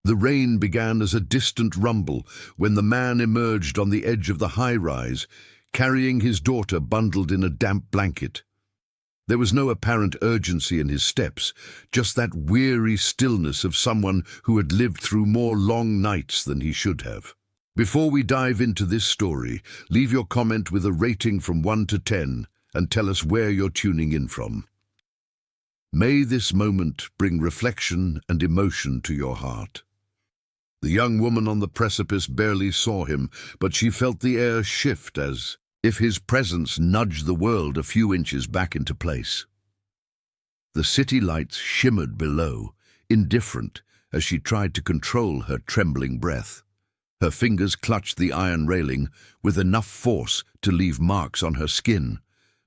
The rain began as a distant rumble when the man emerged on the edge of the high-rise, carrying his daughter bundled in a damp blanket. There was no apparent urgency in his steps, just that weary stillness of someone who had lived through more long nights than he should have. Before we dive into this story, leave your comment with a rating from 1 to 10 and tell us where you're tuning in from. May this moment bring reflection and emotion to your heart. The young woman on the precipice barely saw him, but she felt the air shift as if his presence nudged the world a few inches back into place. The city lights shimmered below, indifferent, as she tried to control her trembling breath. Her fingers clutched the iron railing with enough force to leave marks on her skin,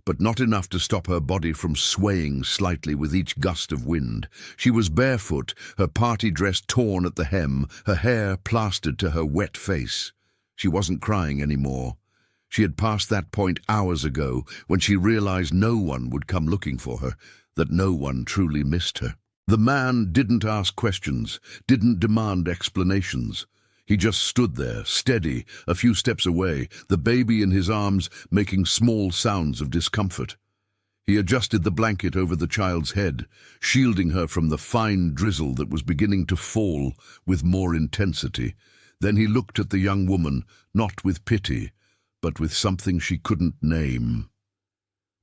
but not enough to stop her body from swaying slightly with each gust of wind. She was barefoot, her party dress torn at the hem, her hair plastered to her wet face. She wasn't crying anymore. She had passed that point hours ago when she realized no one would come looking for her, that no one truly missed her. The man didn't ask questions, didn't demand explanations. He just stood there, steady, a few steps away, the baby in his arms making small sounds of discomfort. He adjusted the blanket over the child's head, shielding her from the fine drizzle that was beginning to fall with more intensity. Then he looked at the young woman, not with pity, but with something she couldn't name.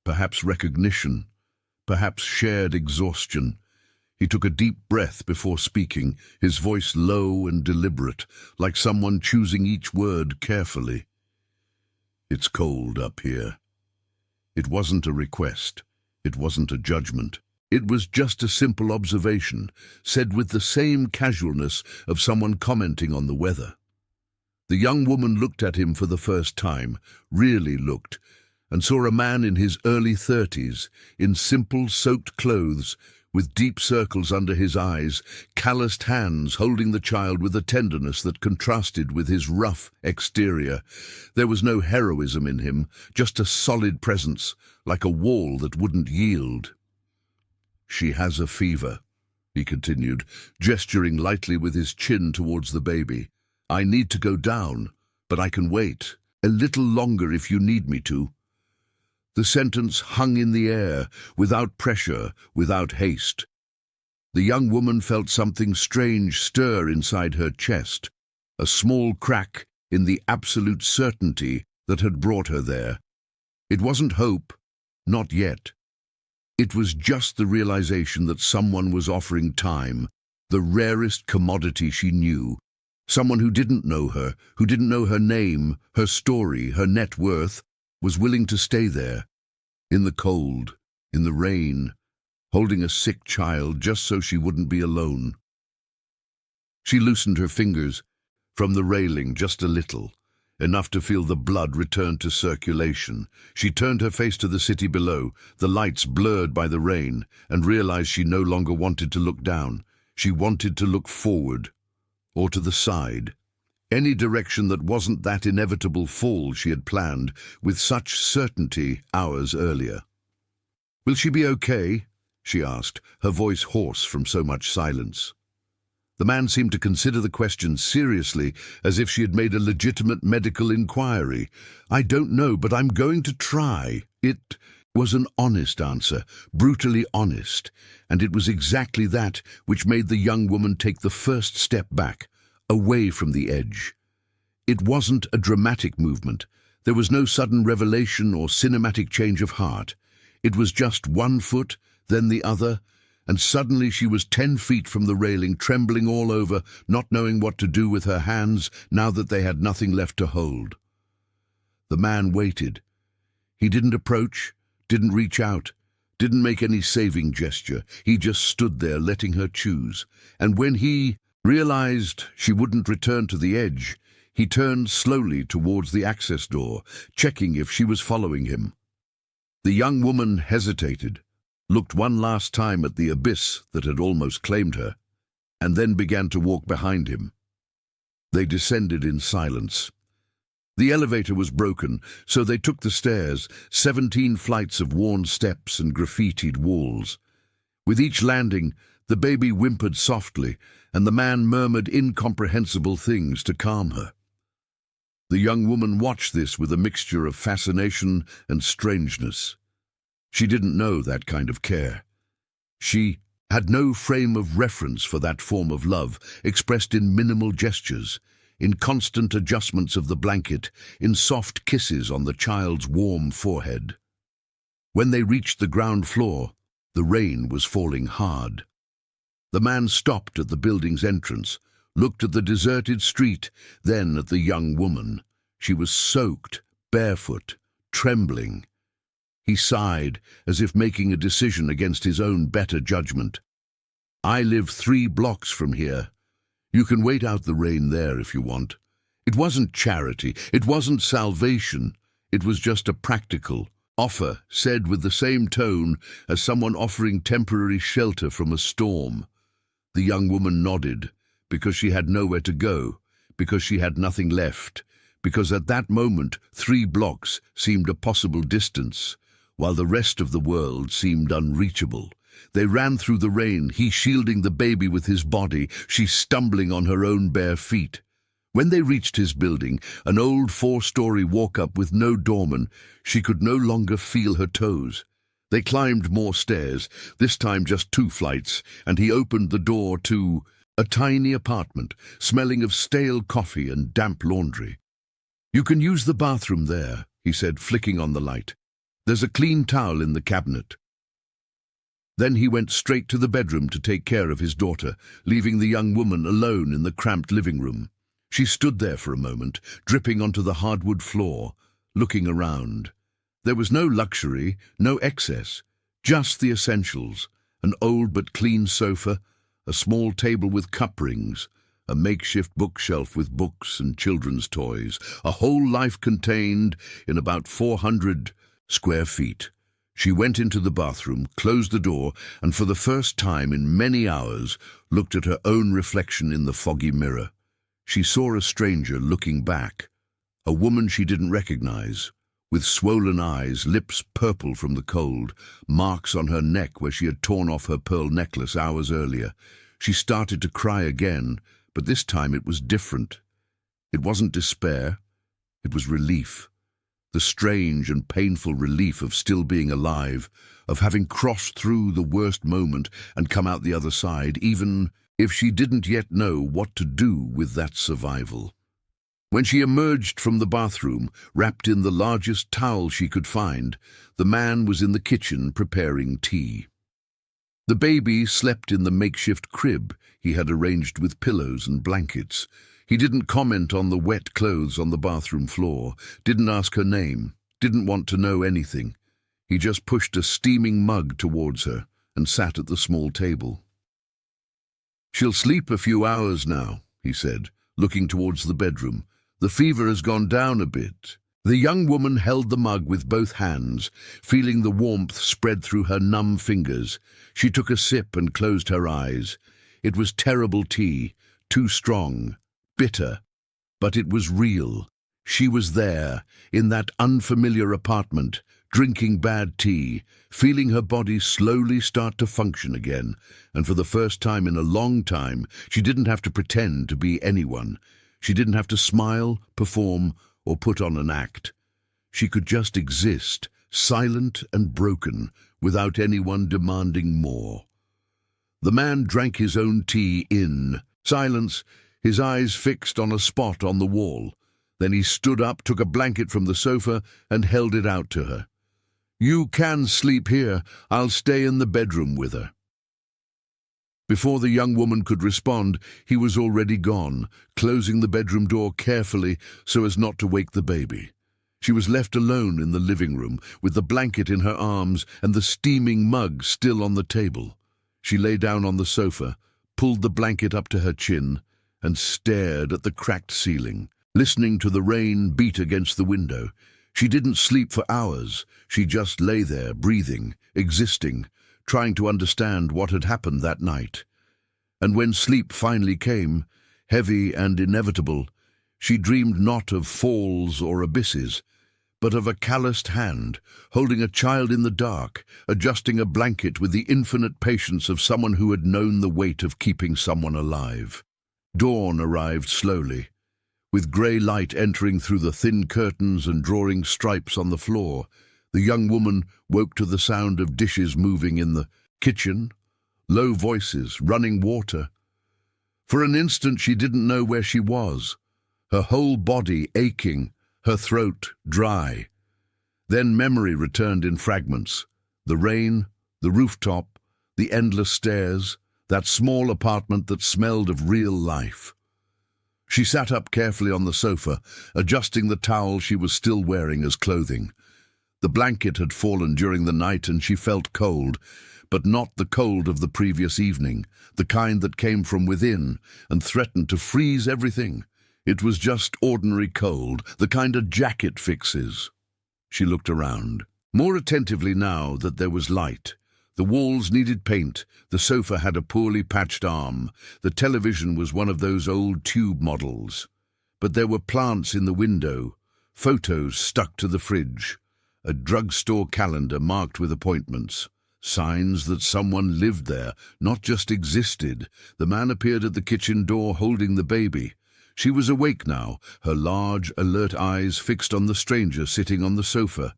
Perhaps recognition, perhaps shared exhaustion. He took a deep breath before speaking, his voice low and deliberate, like someone choosing each word carefully. "It's cold up here." It wasn't a request. It wasn't a judgment. It was just a simple observation, said with the same casualness of someone commenting on the weather. The young woman looked at him for the first time, really looked, and saw a man in his early 30s, in simple, soaked clothes, with deep circles under his eyes, calloused hands holding the child with a tenderness that contrasted with his rough exterior. There was no heroism in him, just a solid presence, like a wall that wouldn't yield. "She has a fever," he continued, gesturing lightly with his chin towards the baby. "I need to go down, but I can wait. A little longer if you need me to." The sentence hung in the air, without pressure, without haste. The young woman felt something strange stir inside her chest, a small crack in the absolute certainty that had brought her there. It wasn't hope, not yet. It was just the realization that someone was offering time, the rarest commodity she knew. Someone who didn't know her, who didn't know her name, her story, her net worth, was willing to stay there, in the cold, in the rain, holding a sick child just so she wouldn't be alone. She loosened her fingers from the railing just a little, enough to feel the blood return to circulation. She turned her face to the city below, the lights blurred by the rain, and realized she no longer wanted to look down. She wanted to look forward, or to the side. Any direction that wasn't that inevitable fall she had planned with such certainty hours earlier. "Will she be okay?" she asked, her voice hoarse from so much silence. The man seemed to consider the question seriously, as if she had made a legitimate medical inquiry. "I don't know, but I'm going to try." It was an honest answer, brutally honest, and it was exactly that which made the young woman take the first step back, away from the edge. It wasn't a dramatic movement. There was no sudden revelation or cinematic change of heart. It was just one foot, then the other, and suddenly she was 10 feet from the railing, trembling all over, not knowing what to do with her hands now that they had nothing left to hold. The man waited. He didn't approach, didn't reach out, didn't make any saving gesture. He just stood there letting her choose. And when he realized she wouldn't return to the edge, he turned slowly towards the access door, checking if she was following him. The young woman hesitated, looked one last time at the abyss that had almost claimed her, and then began to walk behind him. They descended in silence. The elevator was broken, so they took the stairs, 17 flights of worn steps and graffitied walls. With each landing, The baby whimpered softly, and the man murmured incomprehensible things to calm her. The young woman watched this with a mixture of fascination and strangeness. She didn't know that kind of care. She had no frame of reference for that form of love, expressed in minimal gestures, in constant adjustments of the blanket, in soft kisses on the child's warm forehead. When they reached the ground floor, the rain was falling hard. The man stopped at the building's entrance, looked at the deserted street, then at the young woman. She was soaked, barefoot, trembling. He sighed, as if making a decision against his own better judgment. "I live 3 blocks from here. You can wait out the rain there if you want." It wasn't charity, it wasn't salvation, it was just a practical offer, said with the same tone as someone offering temporary shelter from a storm. The young woman nodded, because she had nowhere to go, because she had nothing left, because at that moment 3 blocks seemed a possible distance, while the rest of the world seemed unreachable. They ran through the rain, he shielding the baby with his body, she stumbling on her own bare feet. When they reached his building, an old 4-story walk-up with no doorman, she could no longer feel her toes. They climbed more stairs, this time just 2 flights, and he opened the door to a tiny apartment, smelling of stale coffee and damp laundry. "You can use the bathroom there," he said, flicking on the light. "There's a clean towel in the cabinet." Then he went straight to the bedroom to take care of his daughter, leaving the young woman alone in the cramped living room. She stood there for a moment, dripping onto the hardwood floor, looking around. There was no luxury, no excess, just the essentials: an old but clean sofa, a small table with cup rings, a makeshift bookshelf with books and children's toys, a whole life contained in about 400 square feet. She went into the bathroom, closed the door, and for the first time in many hours looked at her own reflection in the foggy mirror. She saw a stranger looking back, a woman she didn't recognize, with swollen eyes, lips purple from the cold, marks on her neck where she had torn off her pearl necklace hours earlier. She started to cry again, but this time it was different. It wasn't despair, it was relief. The strange and painful relief of still being alive, of having crossed through the worst moment and come out the other side, even if she didn't yet know what to do with that survival. When she emerged from the bathroom, wrapped in the largest towel she could find, the man was in the kitchen preparing tea. The baby slept in the makeshift crib he had arranged with pillows and blankets. He didn't comment on the wet clothes on the bathroom floor, didn't ask her name, didn't want to know anything. He just pushed a steaming mug towards her and sat at the small table. "She'll sleep a few hours now," he said, looking towards the bedroom. "The fever has gone down a bit." The young woman held the mug with both hands, feeling the warmth spread through her numb fingers. She took a sip and closed her eyes. It was terrible tea, too strong, bitter, but it was real. She was there, in that unfamiliar apartment, drinking bad tea, feeling her body slowly start to function again, and for the first time in a long time, she didn't have to pretend to be anyone. She didn't have to smile, perform, or put on an act. She could just exist, silent and broken, without anyone demanding more. The man drank his own tea in silence, his eyes fixed on a spot on the wall. Then he stood up, took a blanket from the sofa, and held it out to her. "You can sleep here. I'll stay in the bedroom with her." Before the young woman could respond, he was already gone, closing the bedroom door carefully so as not to wake the baby. She was left alone in the living room, with the blanket in her arms and the steaming mug still on the table. She lay down on the sofa, pulled the blanket up to her chin, and stared at the cracked ceiling, listening to the rain beat against the window. She didn't sleep for hours. She just lay there, breathing, existing, trying to understand what had happened that night. And when sleep finally came, heavy and inevitable, she dreamed not of falls or abysses, but of a calloused hand, holding a child in the dark, adjusting a blanket with the infinite patience of someone who had known the weight of keeping someone alive. Dawn arrived slowly, with grey light entering through the thin curtains and drawing stripes on the floor. The young woman woke to the sound of dishes moving in the kitchen, low voices, running water. For an instant she didn't know where she was, her whole body aching, her throat dry. Then memory returned in fragments. The rain, the rooftop, the endless stairs, that small apartment that smelled of real life. She sat up carefully on the sofa, adjusting the towel she was still wearing as clothing. The blanket had fallen during the night and she felt cold, but not the cold of the previous evening, the kind that came from within and threatened to freeze everything. It was just ordinary cold, the kind a jacket fixes. She looked around, more attentively now that there was light. The walls needed paint, the sofa had a poorly patched arm, the television was one of those old tube models. But there were plants in the window, photos stuck to the fridge, a drugstore calendar marked with appointments. Signs that someone lived there, not just existed. The man appeared at the kitchen door holding the baby. She was awake now, her large, alert eyes fixed on the stranger sitting on the sofa.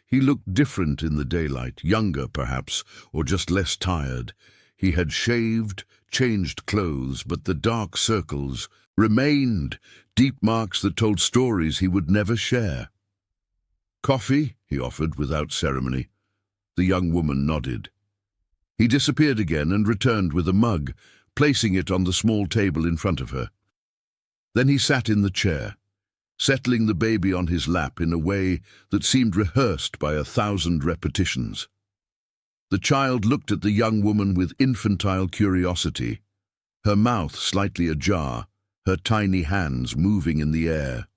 He looked different in the daylight, younger perhaps, or just less tired. He had shaved, changed clothes, but the dark circles remained, deep marks that told stories he would never share. "Coffee?" he offered without ceremony. The young woman nodded. He disappeared again and returned with a mug, placing it on the small table in front of her. Then he sat in the chair, settling the baby on his lap in a way that seemed rehearsed by 1,000 repetitions. The child looked at the young woman with infantile curiosity, her mouth slightly ajar, her tiny hands moving in the air.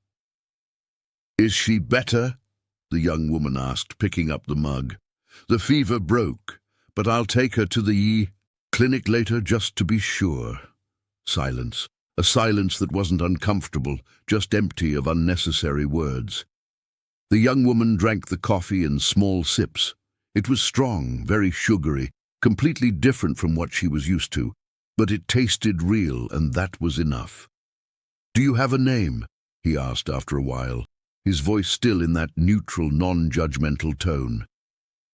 "Is she better?" the young woman asked, picking up the mug. "The fever broke, but I'll take her to the clinic later just to be sure." Silence. A silence that wasn't uncomfortable, just empty of unnecessary words. The young woman drank the coffee in small sips. It was strong, very sugary, completely different from what she was used to, but it tasted real, and that was enough. "Do you have a name?" he asked after a while, his voice still in that neutral, non-judgmental tone.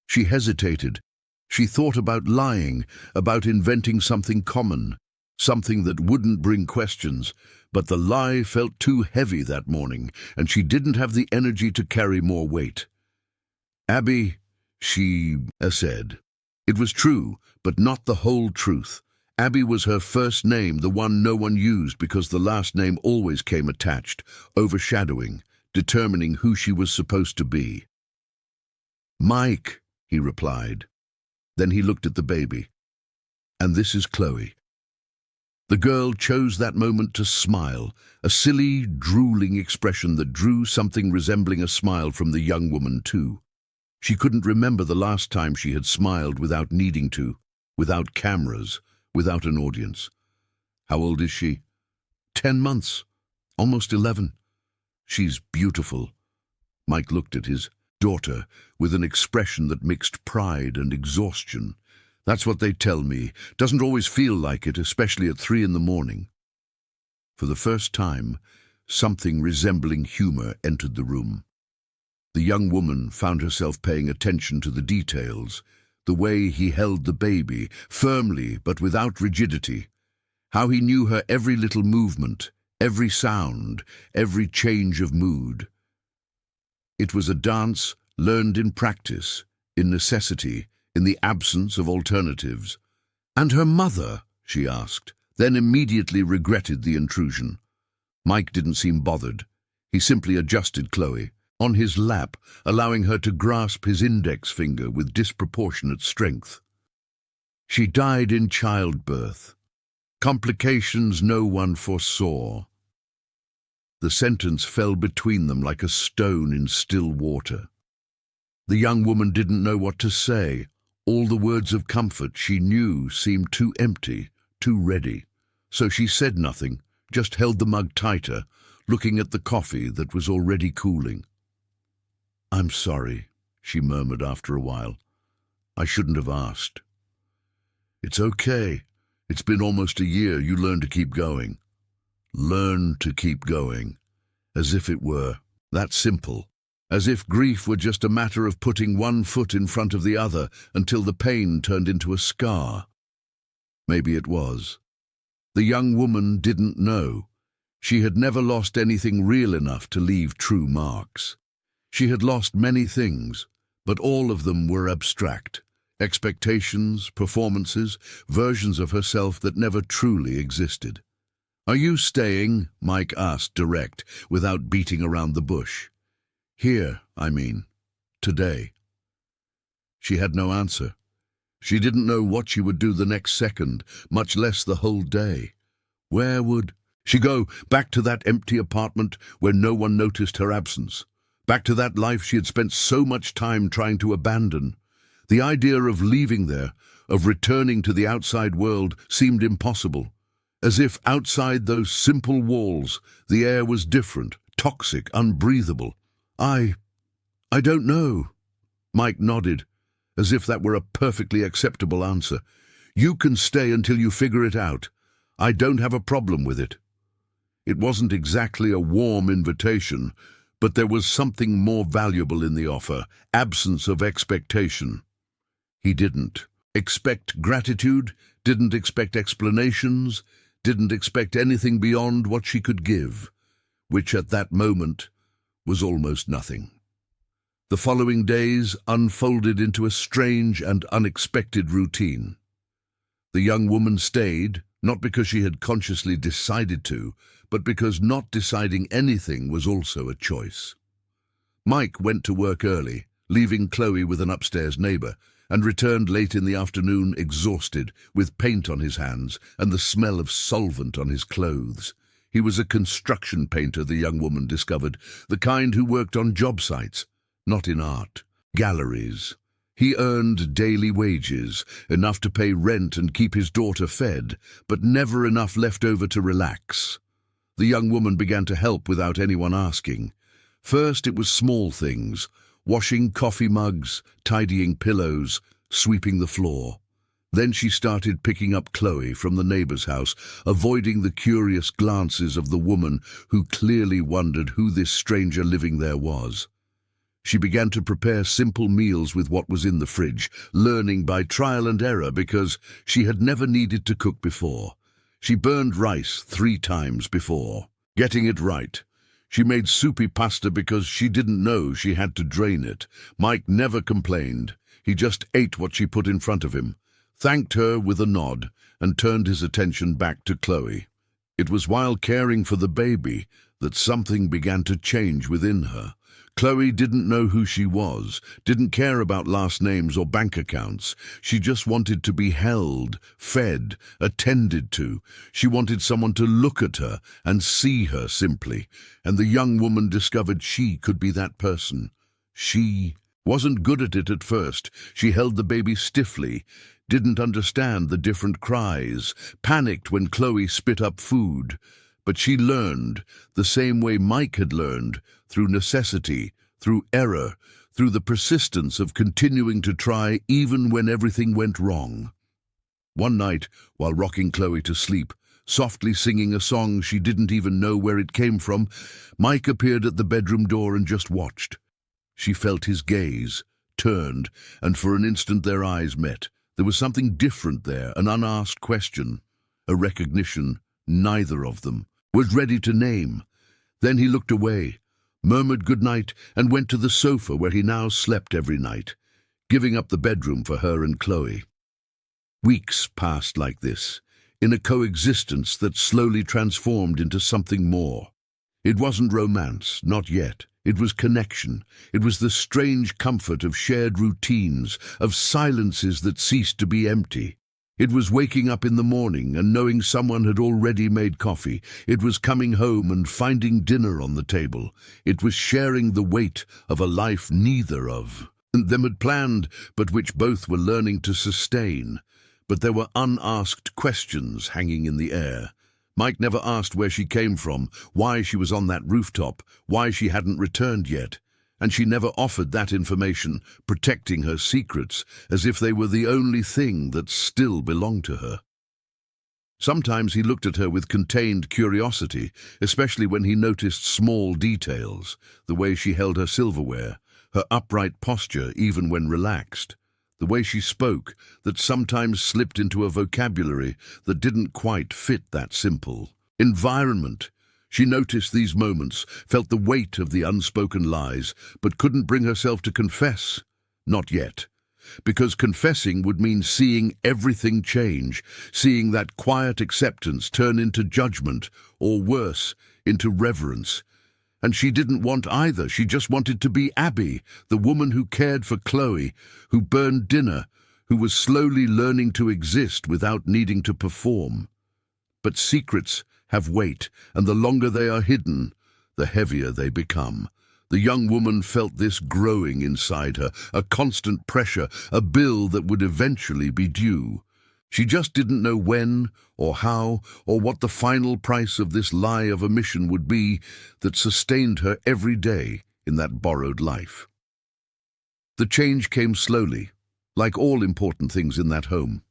She hesitated. She thought about lying, about inventing something common, something that wouldn't bring questions, but the lie felt too heavy that morning, and she didn't have the energy to carry more weight. "Abby," she said. It was true, but not the whole truth. Abby was her first name, the one no one used because the last name always came attached, overshadowing, determining who she was supposed to be. "Mike," he replied. Then he looked at the baby. "And this is Chloe." The girl chose that moment to smile, a silly, drooling expression that drew something resembling a smile from the young woman too. She couldn't remember the last time she had smiled without needing to, without cameras, without an audience. "How old is she?" 10 months, almost 11. "She's beautiful." Mike looked at his daughter with an expression that mixed pride and exhaustion. "That's what they tell me. Doesn't always feel like it, especially at 3 in the morning. For the first time, something resembling humor entered the room. The young woman found herself paying attention to the details, the way he held the baby, firmly but without rigidity, how he knew her every little movement, every sound, every change of mood. It was a dance learned in practice, in necessity, in the absence of alternatives. "And her mother?" she asked, then immediately regretted the intrusion. Mike didn't seem bothered. He simply adjusted Chloe on his lap, allowing her to grasp his index finger with disproportionate strength. "She died in childbirth. Complications no one foresaw." The sentence fell between them like a stone in still water. The young woman didn't know what to say. All the words of comfort she knew seemed too empty, too ready. So she said nothing, just held the mug tighter, looking at the coffee that was already cooling. "I'm sorry," she murmured after a while. "I shouldn't have asked." "It's okay. It's been almost a year. You learn to keep going." Learn to keep going. As if it were that simple. As if grief were just a matter of putting one foot in front of the other until the pain turned into a scar. Maybe it was. The young woman didn't know. She had never lost anything real enough to leave true marks. She had lost many things, but all of them were abstract. Expectations, performances, versions of herself that never truly existed. "Are you staying?" Mike asked direct, without beating around the bush. "Here, I mean. Today." She had no answer. She didn't know what she would do the next second, much less the whole day. Where would she go? Back to that empty apartment where no one noticed her absence. Back to that life she had spent so much time trying to abandon. The idea of leaving there, of returning to the outside world, seemed impossible. As if outside those simple walls, the air was different, toxic, unbreathable. I don't know." Mike nodded, as if that were a perfectly acceptable answer. "You can stay until you figure it out. I don't have a problem with it." It wasn't exactly a warm invitation, but there was something more valuable in the offer: absence of expectation. He didn't expect gratitude, didn't expect explanations, didn't expect anything beyond what she could give, which at that moment was almost nothing. The following days unfolded into a strange and unexpected routine. The young woman stayed, not because she had consciously decided to, but because not deciding anything was also a choice. Mike went to work early, leaving Chloe with an upstairs neighbor, and returned late in the afternoon exhausted, with paint on his hands and the smell of solvent on his clothes. He was a construction painter, the young woman discovered, the kind who worked on job sites, not in art galleries. He earned daily wages, enough to pay rent and keep his daughter fed, but never enough left over to relax. The young woman began to help without anyone asking. First it was small things: washing coffee mugs, tidying pillows, sweeping the floor. Then she started picking up Chloe from the neighbor's house, avoiding the curious glances of the woman who clearly wondered who this stranger living there was. She began to prepare simple meals with what was in the fridge, learning by trial and error because she had never needed to cook before. She burned rice 3 times before, getting it right. She made soupy pasta because she didn't know she had to drain it. Mike never complained. He just ate what she put in front of him, thanked her with a nod, and turned his attention back to Chloe. It was while caring for the baby that something began to change within her. Chloe didn't know who she was, didn't care about last names or bank accounts. She just wanted to be held, fed, attended to. She wanted someone to look at her and see her simply, and the young woman discovered she could be that person. She wasn't good at it at first. She held the baby stiffly, didn't understand the different cries, panicked when Chloe spit up food. But she learned, the same way Mike had learned, through necessity, through error, through the persistence of continuing to try even when everything went wrong. One night, while rocking Chloe to sleep, softly singing a song she didn't even know where it came from, Mike appeared at the bedroom door and just watched. She felt his gaze, turned, and for an instant their eyes met. There was something different there, an unasked question, a recognition neither of them was ready to name. Then he looked away, murmured goodnight, and went to the sofa where he now slept every night, giving up the bedroom for her and Chloe. Weeks passed like this, in a coexistence that slowly transformed into something more. It wasn't romance, not yet. It was connection. It was the strange comfort of shared routines, of silences that ceased to be empty. It was waking up in the morning and knowing someone had already made coffee. It was coming home and finding dinner on the table. It was sharing the weight of a life neither of them had planned, but which both were learning to sustain. But there were unasked questions hanging in the air. Mike never asked where she came from, why she was on that rooftop, why she hadn't returned yet. And she never offered that information, protecting her secrets as if they were the only thing that still belonged to her. Sometimes he looked at her with contained curiosity, especially when he noticed small details, the way she held her silverware, her upright posture even when relaxed, the way she spoke that sometimes slipped into a vocabulary that didn't quite fit that simple environment. She noticed these moments, felt the weight of the unspoken lies, but couldn't bring herself to confess. Not yet. Because confessing would mean seeing everything change, seeing that quiet acceptance turn into judgment, or worse, into reverence. And she didn't want either. She just wanted to be Abby, the woman who cared for Chloe, who burned dinner, who was slowly learning to exist without needing to perform. But secrets have weight, and the longer they are hidden, the heavier they become. The young woman felt this growing inside her, a constant pressure, a bill that would eventually be due. She just didn't know when, or how, or what the final price of this lie of omission would be that sustained her every day in that borrowed life. The change came slowly, like all important things in that home.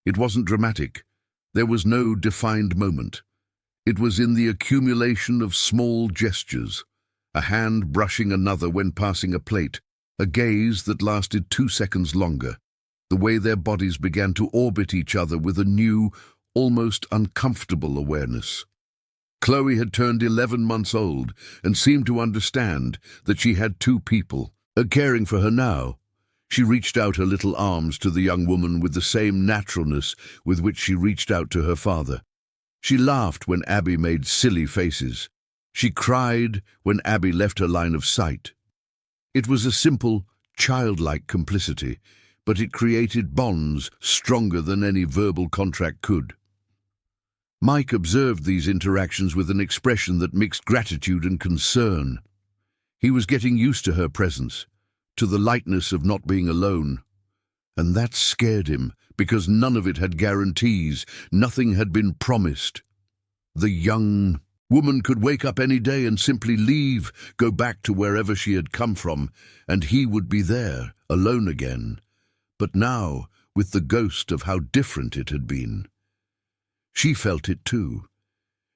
It wasn't dramatic. There was no defined moment. It was in the accumulation of small gestures, a hand brushing another when passing a plate, a gaze that lasted 2 seconds longer, the way their bodies began to orbit each other with a new, almost uncomfortable awareness. Chloe had turned 11 months old and seemed to understand that she had two people caring for her now. She reached out her little arms to the young woman with the same naturalness with which she reached out to her father. She laughed when Abby made silly faces. She cried when Abby left her line of sight. It was a simple, childlike complicity, but it created bonds stronger than any verbal contract could. Mike observed these interactions with an expression that mixed gratitude and concern. He was getting used to her presence, to the lightness of not being alone. And that scared him, because none of it had guarantees, nothing had been promised. The young woman could wake up any day and simply leave, go back to wherever she had come from, and he would be there, alone again. But now, with the ghost of how different it had been. She felt it too.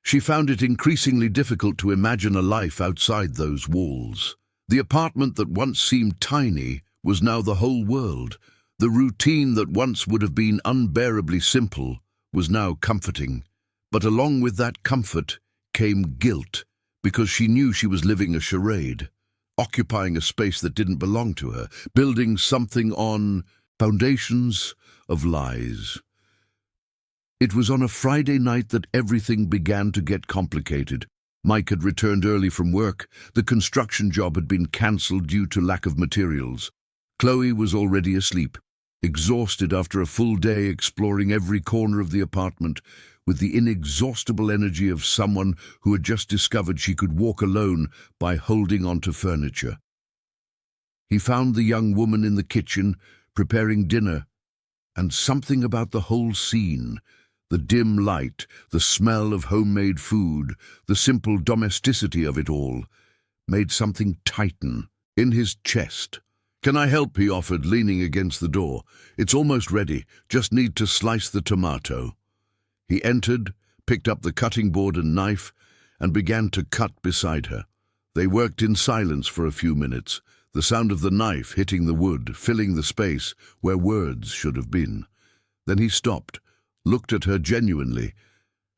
She found it increasingly difficult to imagine a life outside those walls. The apartment that once seemed tiny was now the whole world. The routine that once would have been unbearably simple was now comforting. But along with that comfort came guilt, because she knew she was living a charade, occupying a space that didn't belong to her, building something on foundations of lies. It was on a Friday night that everything began to get complicated. Mike had returned early from work. The construction job had been cancelled due to lack of materials. Chloe was already asleep, exhausted after a full day exploring every corner of the apartment, with the inexhaustible energy of someone who had just discovered she could walk alone by holding onto furniture. He found the young woman in the kitchen, preparing dinner, and something about the whole scene, the dim light, the smell of homemade food, the simple domesticity of it all, made something tighten in his chest. "Can I help?" he offered, leaning against the door. "It's almost ready, just need to slice the tomato." He entered, picked up the cutting board and knife, and began to cut beside her. They worked in silence for a few minutes, the sound of the knife hitting the wood, filling the space where words should have been. Then he stopped, looked at her genuinely,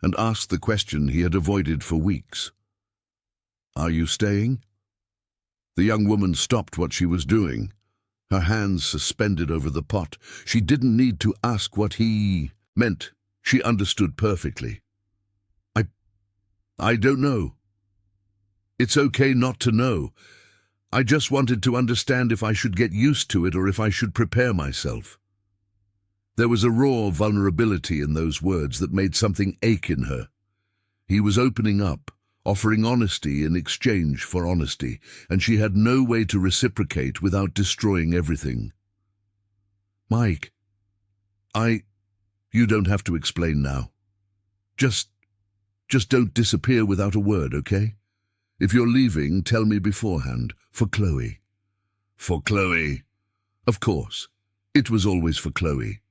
and asked the question he had avoided for weeks. "Are you staying?" The young woman stopped what she was doing, her hands suspended over the pot. She didn't need to ask what he meant. She understood perfectly. I don't know. It's okay not to know. I just wanted to understand if I should get used to it or if I should prepare myself." There was a raw vulnerability in those words that made something ache in her. He was opening up, offering honesty in exchange for honesty, and she had no way to reciprocate without destroying everything. "Mike, you don't have to explain now. Just don't disappear without a word, okay? If you're leaving, tell me beforehand. For Chloe. For Chloe. Of course, it was always for Chloe.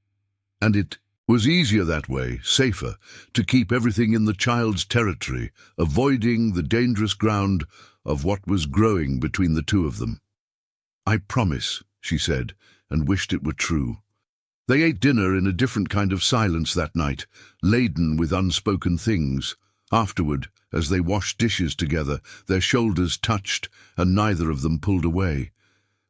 And it was easier that way, safer, to keep everything in the child's territory, avoiding the dangerous ground of what was growing between the two of them. "I promise," she said, and wished it were true. They ate dinner in a different kind of silence that night, laden with unspoken things. Afterward, as they washed dishes together, their shoulders touched, and neither of them pulled away.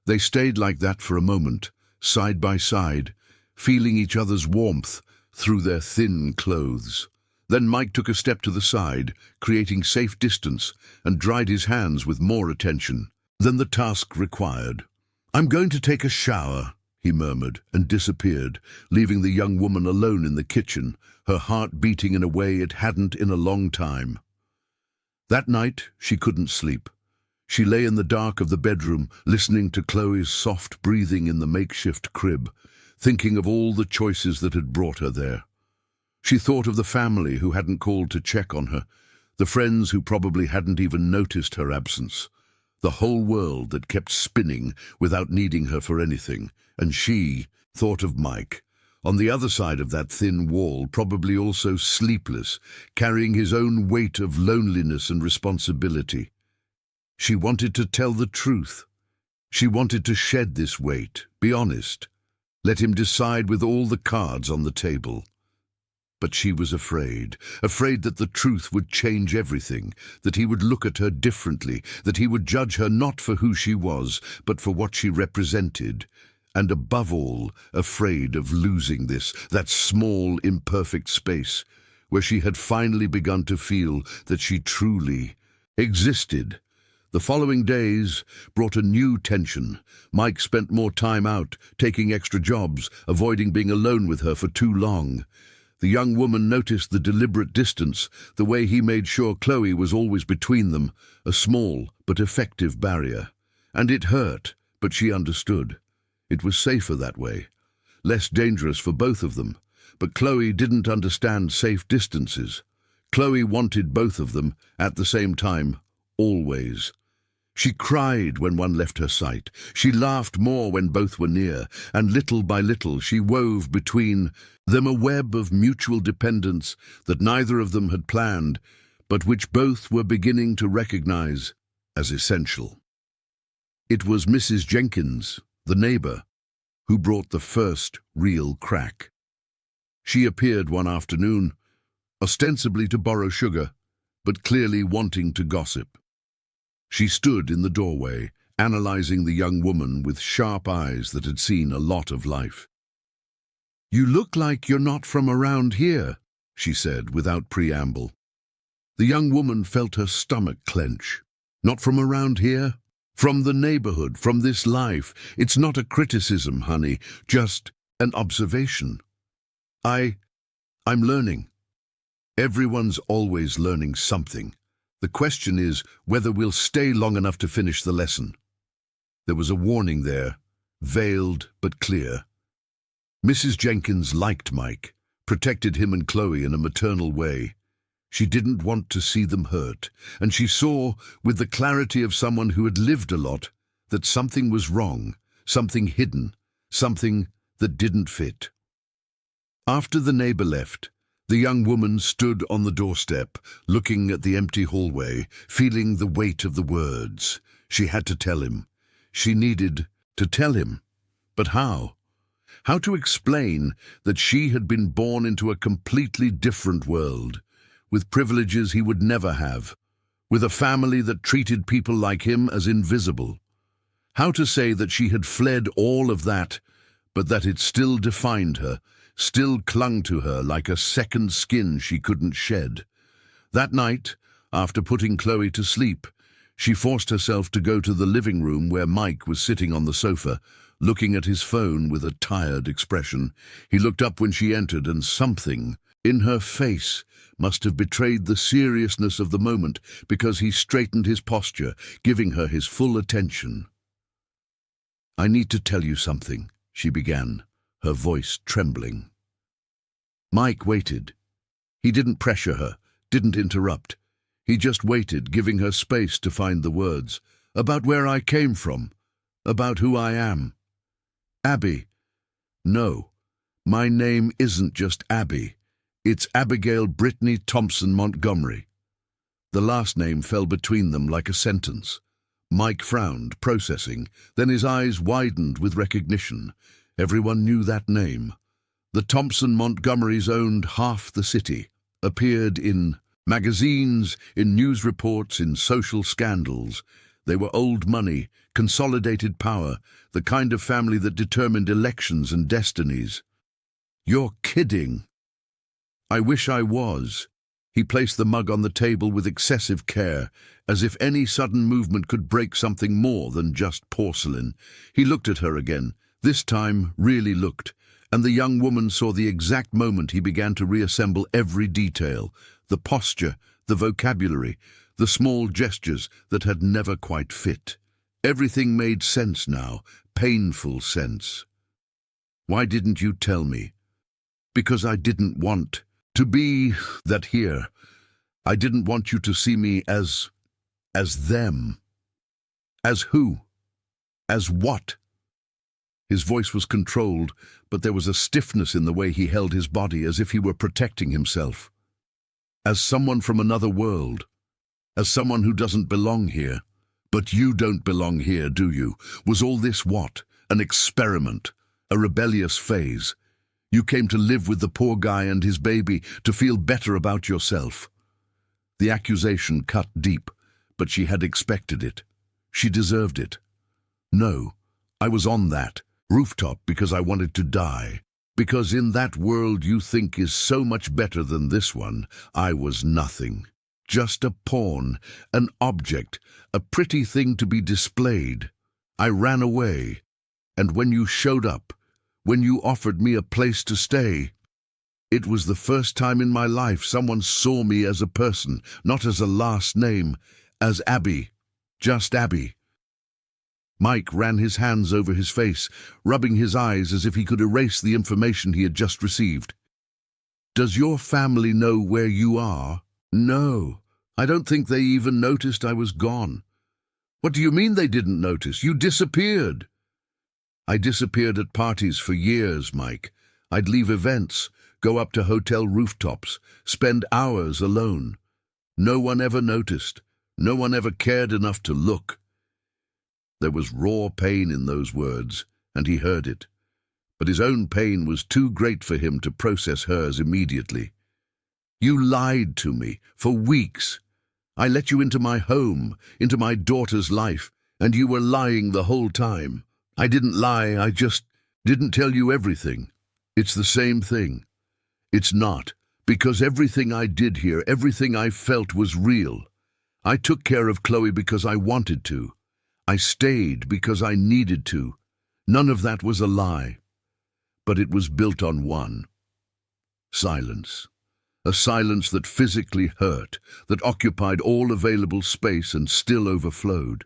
They stayed like that for a moment, side by side, feeling each other's warmth through their thin clothes. Then Mike took a step to the side, creating safe distance, and dried his hands with more attention than the task required. "I'm going to take a shower," he murmured, and disappeared, leaving the young woman alone in the kitchen, her heart beating in a way it hadn't in a long time. That night, she couldn't sleep. She lay in the dark of the bedroom, listening to Chloe's soft breathing in the makeshift crib, thinking of all the choices that had brought her there. She thought of the family who hadn't called to check on her, the friends who probably hadn't even noticed her absence, the whole world that kept spinning without needing her for anything, and she thought of Mike, on the other side of that thin wall, probably also sleepless, carrying his own weight of loneliness and responsibility. She wanted to tell the truth. She wanted to shed this weight, be honest, let him decide with all the cards on the table. But she was afraid that the truth would change everything, that he would look at her differently, that he would judge her not for who she was, but for what she represented. And above all, afraid of losing that small, imperfect space, where she had finally begun to feel that she truly existed. The following days brought a new tension. Mike spent more time out, taking extra jobs, avoiding being alone with her for too long. The young woman noticed the deliberate distance, the way he made sure Chloe was always between them, a small but effective barrier. And it hurt, but she understood. It was safer that way, less dangerous for both of them. But Chloe didn't understand safe distances. Chloe wanted both of them at the same time, always. She cried when one left her sight. She laughed more when both were near, and little by little she wove between them a web of mutual dependence that neither of them had planned, but which both were beginning to recognize as essential. It was Mrs. Jenkins, the neighbor, who brought the first real crack. She appeared one afternoon, ostensibly to borrow sugar, but clearly wanting to gossip. She stood in the doorway, analyzing the young woman with sharp eyes that had seen a lot of life. "You look like you're not from around here," she said without preamble. The young woman felt her stomach clench. "Not from around here? From the neighborhood, from this life. It's not a criticism, honey, just an observation. I'm learning. Everyone's always learning something. The question is whether we'll stay long enough to finish the lesson." There was a warning there, veiled but clear. Mrs. Jenkins liked Mike, protected him and Chloe in a maternal way. She didn't want to see them hurt, and she saw, with the clarity of someone who had lived a lot, that something was wrong, something hidden, something that didn't fit. After the neighbor left, the young woman stood on the doorstep, looking at the empty hallway, feeling the weight of the words. She had to tell him. She needed to tell him. But how? How to explain that she had been born into a completely different world, with privileges he would never have, with a family that treated people like him as invisible? How to say that she had fled all of that, but that it still defined her, still clung to her like a second skin she couldn't shed? That night, after putting Chloe to sleep, she forced herself to go to the living room where Mike was sitting on the sofa, looking at his phone with a tired expression. He looked up when she entered, and something in her face must have betrayed the seriousness of the moment, because he straightened his posture, giving her his full attention. "I need to tell you something," she began, her voice trembling. Mike waited. He didn't pressure her, didn't interrupt. He just waited, giving her space to find the words. about where I came from, about who I am. Abby. No, my name isn't just Abby. It's Abigail Brittany Thompson Montgomery. The last name fell between them like a sentence. Mike frowned, processing, then his eyes widened with recognition. Everyone knew that name. The Thompson Montgomerys owned half the city, appeared in magazines, in news reports, in social scandals. They were old money, consolidated power, the kind of family that determined elections and destinies. You're kidding. I wish I was. He placed the mug on the table with excessive care, as if any sudden movement could break something more than just porcelain. He looked at her again, this time really looked, and the young woman saw the exact moment he began to reassemble every detail, the posture, the vocabulary, the small gestures that had never quite fit. Everything made sense now, painful sense. Why didn't you tell me? Because I didn't want to be that here. I didn't want you to see me as them. As who? As what? His voice was controlled, but there was a stiffness in the way he held his body as if he were protecting himself. As someone from another world. As someone who doesn't belong here. But you don't belong here, do you? Was all this what? An experiment? A rebellious phase? You came to live with the poor guy and his baby, to feel better about yourself. The accusation cut deep, but she had expected it. She deserved it. No, I was on that rooftop because I wanted to die. Because in that world you think is so much better than this one, I was nothing. Just a pawn, an object, a pretty thing to be displayed. I ran away, and when you showed up, when you offered me a place to stay, it was the first time in my life someone saw me as a person, not as a last name, as Abby, just Abby. Mike ran his hands over his face, rubbing his eyes as if he could erase the information he had just received. Does your family know where you are? No, I don't think they even noticed I was gone. What do you mean they didn't notice? You disappeared. I disappeared at parties for years, Mike. I'd leave events, go up to hotel rooftops, spend hours alone. No one ever noticed. No one ever cared enough to look. There was raw pain in those words, and he heard it. But his own pain was too great for him to process hers immediately. You lied to me for weeks. I let you into my home, into my daughter's life, and you were lying the whole time. I didn't lie, I just didn't tell you everything. It's the same thing. It's not, because everything I did here, everything I felt was real. I took care of Chloe because I wanted to. I stayed because I needed to. None of that was a lie. But it was built on one. Silence. A silence that physically hurt, that occupied all available space and still overflowed.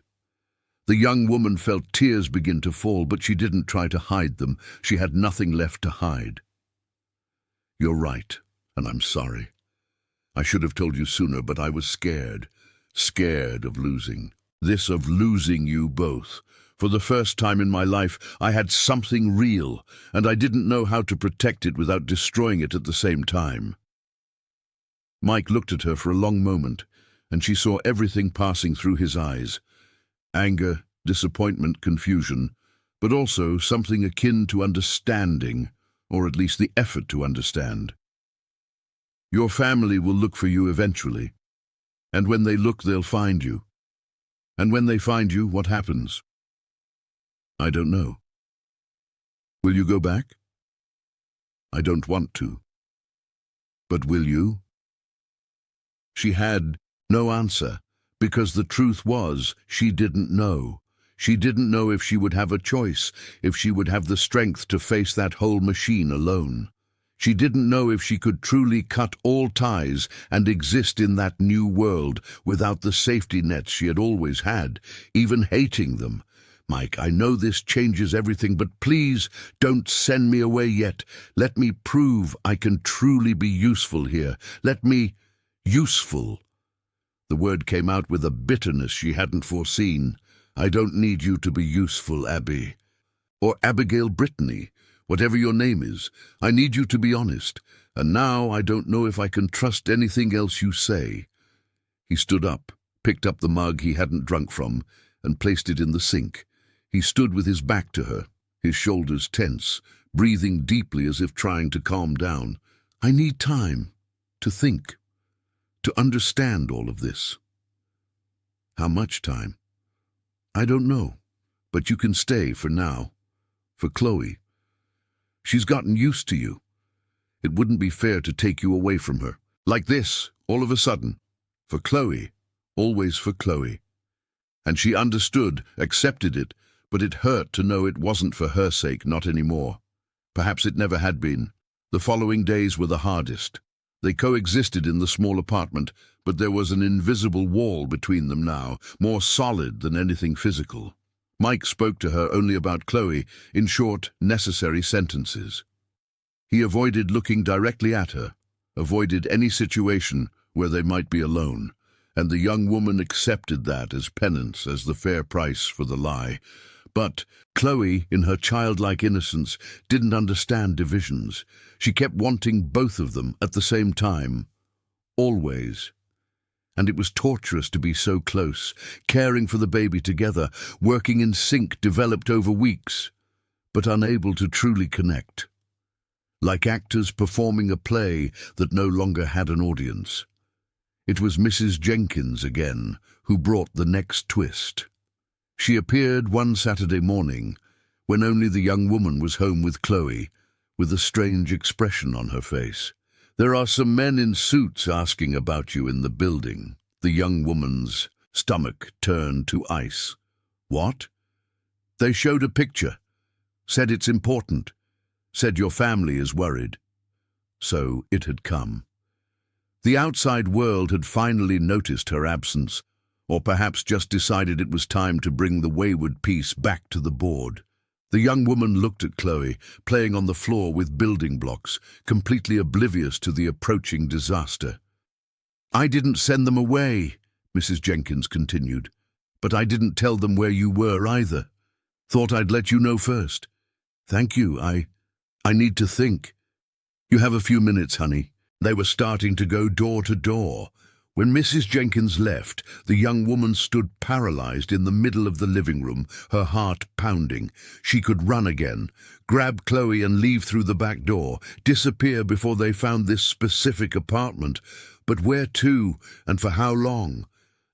The young woman felt tears begin to fall, but she didn't try to hide them. She had nothing left to hide. You're right, and I'm sorry. I should have told you sooner, but I was scared. Scared of losing. This of losing you both. For the first time in my life, I had something real, and I didn't know how to protect it without destroying it at the same time. Mike looked at her for a long moment, and she saw everything passing through his eyes. Anger, disappointment, confusion, but also something akin to understanding, or at least the effort to understand. Your family will look for you eventually, and when they look, they'll find you. And when they find you, what happens? I don't know. Will you go back? I don't want to. But will you? She had no answer. Because the truth was, she didn't know. She didn't know if she would have a choice, if she would have the strength to face that whole machine alone. She didn't know if she could truly cut all ties and exist in that new world without the safety nets she had always had, even hating them. Mike, I know this changes everything, but please don't send me away yet. Let me prove I can truly be useful here. Let me... useful. The word came out with a bitterness she hadn't foreseen. I don't need you to be useful, Abby. Or Abigail Brittany, whatever your name is. I need you to be honest. And now I don't know if I can trust anything else you say." He stood up, picked up the mug he hadn't drunk from, and placed it in the sink. He stood with his back to her, his shoulders tense, breathing deeply as if trying to calm down. "I need time to think, to understand all of this." "How much time?" "I don't know, but you can stay for now. For Chloe. She's gotten used to you. It wouldn't be fair to take you away from her. Like this, all of a sudden. For Chloe. Always for Chloe." And she understood, accepted it, but it hurt to know it wasn't for her sake, not anymore. Perhaps it never had been. The following days were the hardest. They coexisted in the small apartment, but there was an invisible wall between them now, more solid than anything physical. Mike spoke to her only about Chloe, in short, necessary sentences. He avoided looking directly at her, avoided any situation where they might be alone, and the young woman accepted that as penance, as the fair price for the lie. But Chloe, in her childlike innocence, didn't understand divisions. She kept wanting both of them at the same time. Always. And it was torturous to be so close, caring for the baby together, working in sync developed over weeks, but unable to truly connect. Like actors performing a play that no longer had an audience. It was Mrs. Jenkins again who brought the next twist. She appeared one Saturday morning, when only the young woman was home with Chloe, with a strange expression on her face. "There are some men in suits asking about you in the building." The young woman's stomach turned to ice. "What?" "They showed a picture. Said it's important. Said your family is worried." So it had come. The outside world had finally noticed her absence, or perhaps just decided it was time to bring the wayward piece back to the board. The young woman looked at Chloe, playing on the floor with building blocks, completely oblivious to the approaching disaster. "I didn't send them away," Mrs. Jenkins continued, "but I didn't tell them where you were either. Thought I'd let you know first. Thank you, I need to think." "You have a few minutes, honey." They were starting to go door to door. When Mrs. Jenkins left, the young woman stood paralyzed in the middle of the living room, her heart pounding. She could run again, grab Chloe and leave through the back door, disappear before they found this specific apartment. But where to, and for how long?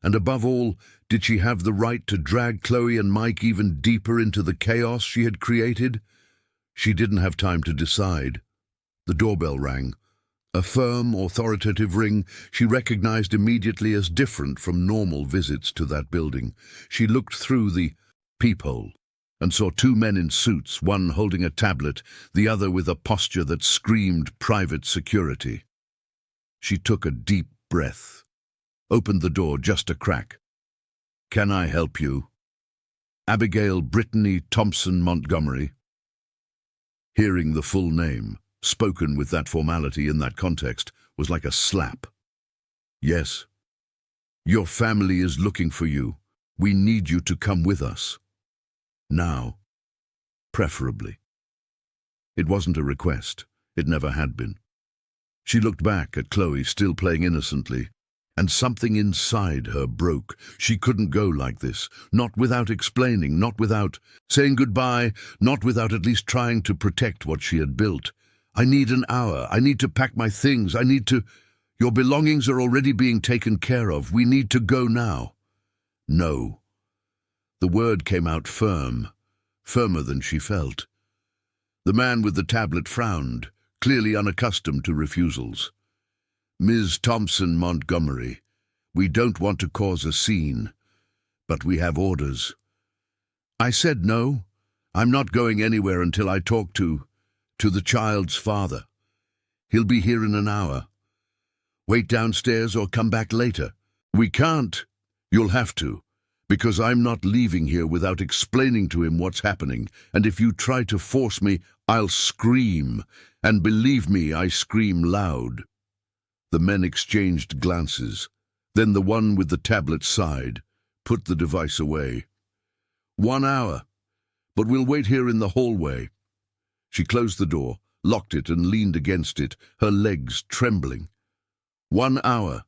And above all, did she have the right to drag Chloe and Mike even deeper into the chaos she had created? She didn't have time to decide. The doorbell rang. A firm, authoritative ring she recognized immediately as different from normal visits to that building. She looked through the peephole and saw two men in suits, one holding a tablet, the other with a posture that screamed private security. She took a deep breath, opened the door just a crack. "Can I help you?" "Abigail Brittany Thompson Montgomery." Hearing the full name, spoken with that formality in that context, was like a slap. "Yes. Your family is looking for you. We need you to come with us. Now. Preferably." It wasn't a request. It never had been. She looked back at Chloe, still playing innocently, and something inside her broke. She couldn't go like this, not without explaining, not without saying goodbye, not without at least trying to protect what she had built. "I need an hour. I need to pack my things. I need to... Your belongings are already being taken care of. We need to go now." "No." The word came out firm, firmer than she felt. The man with the tablet frowned, clearly unaccustomed to refusals. "Ms. Thompson Montgomery, we don't want to cause a scene, but we have orders." "I said no. I'm not going anywhere until I talk to the child's father. He'll be here in an hour. Wait downstairs or come back later." "We can't." "You'll have to, because I'm not leaving here without explaining to him what's happening, and if you try to force me, I'll scream, and believe me, I scream loud." The men exchanged glances. Then the one with the tablet sighed, put the device away. 1 hour. But we'll wait here in the hallway. She closed the door, locked it, and leaned against it, her legs trembling. 1 hour.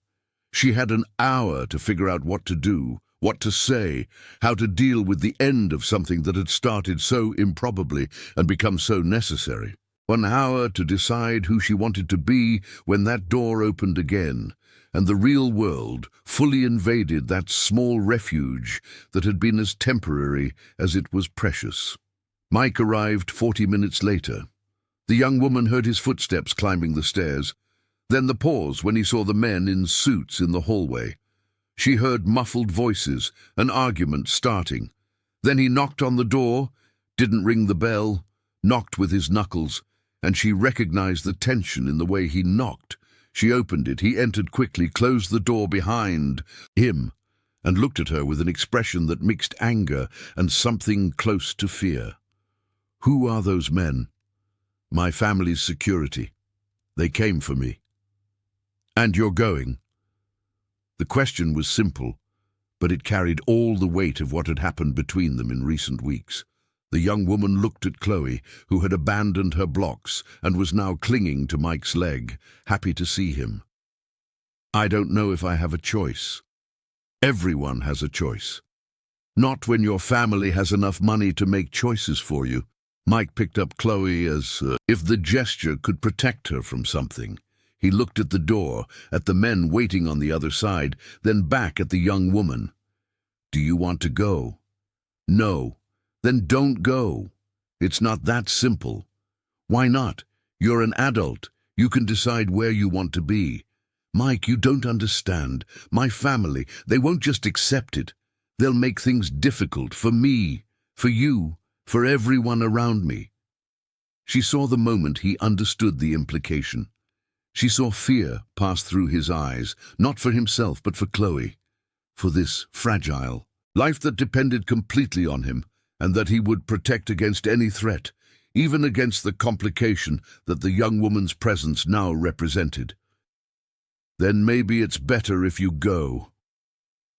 She had an hour to figure out what to do, what to say, how to deal with the end of something that had started so improbably and become so necessary. 1 hour to decide who she wanted to be when that door opened again, and the real world fully invaded that small refuge that had been as temporary as it was precious. Mike arrived 40 minutes later. The young woman heard his footsteps climbing the stairs, then the pause when he saw the men in suits in the hallway. She heard muffled voices, an argument starting. Then he knocked on the door, didn't ring the bell, knocked with his knuckles, and she recognized the tension in the way he knocked. She opened it. He entered quickly, closed the door behind him, and looked at her with an expression that mixed anger and something close to fear. "Who are those men?" "My family's security. They came for me." "And you're going?" The question was simple, but it carried all the weight of what had happened between them in recent weeks. The young woman looked at Chloe, who had abandoned her blocks and was now clinging to Mike's leg, happy to see him. "I don't know if I have a choice." "Everyone has a choice. Not when your family has enough money to make choices for you." Mike picked up Chloe as if the gesture could protect her from something. He looked at the door, at the men waiting on the other side, then back at the young woman. "Do you want to go?" "No." "Then don't go. It's not that simple." "Why not? You're an adult. You can decide where you want to be." "Mike, you don't understand. My family, they won't just accept it. They'll make things difficult for me, for you, for everyone around me." She saw the moment he understood the implication. She saw fear pass through his eyes, not for himself but for Chloe, for this fragile life that depended completely on him, and that he would protect against any threat, even against the complication that the young woman's presence now represented. "Then maybe it's better if you go."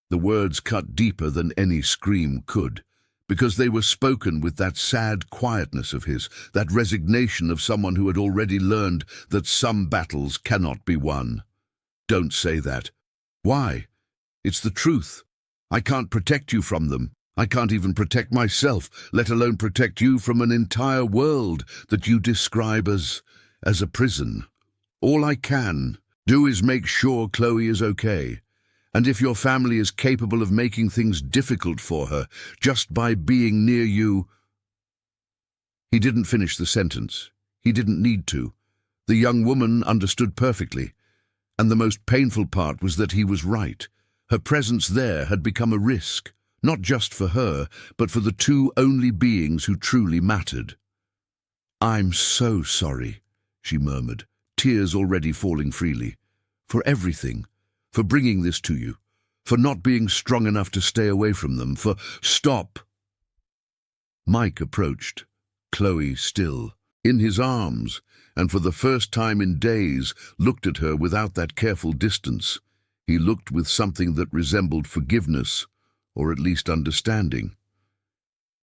The words cut deeper than any scream could, because they were spoken with that sad quietness of his, that resignation of someone who had already learned that some battles cannot be won. "Don't say that." "Why? It's the truth. I can't protect you from them. I can't even protect myself, let alone protect you from an entire world that you describe as a prison. All I can do is make sure Chloe is okay. And if your family is capable of making things difficult for her just by being near you—" He didn't finish the sentence. He didn't need to. The young woman understood perfectly. And the most painful part was that he was right. Her presence there had become a risk, not just for her, but for the two only beings who truly mattered. "I'm so sorry," she murmured, tears already falling freely. "For everything. For bringing this to you. For not being strong enough to stay away from them. For—" "Stop!" Mike approached, Chloe still, in his arms, and for the first time in days looked at her without that careful distance. He looked with something that resembled forgiveness, or at least understanding.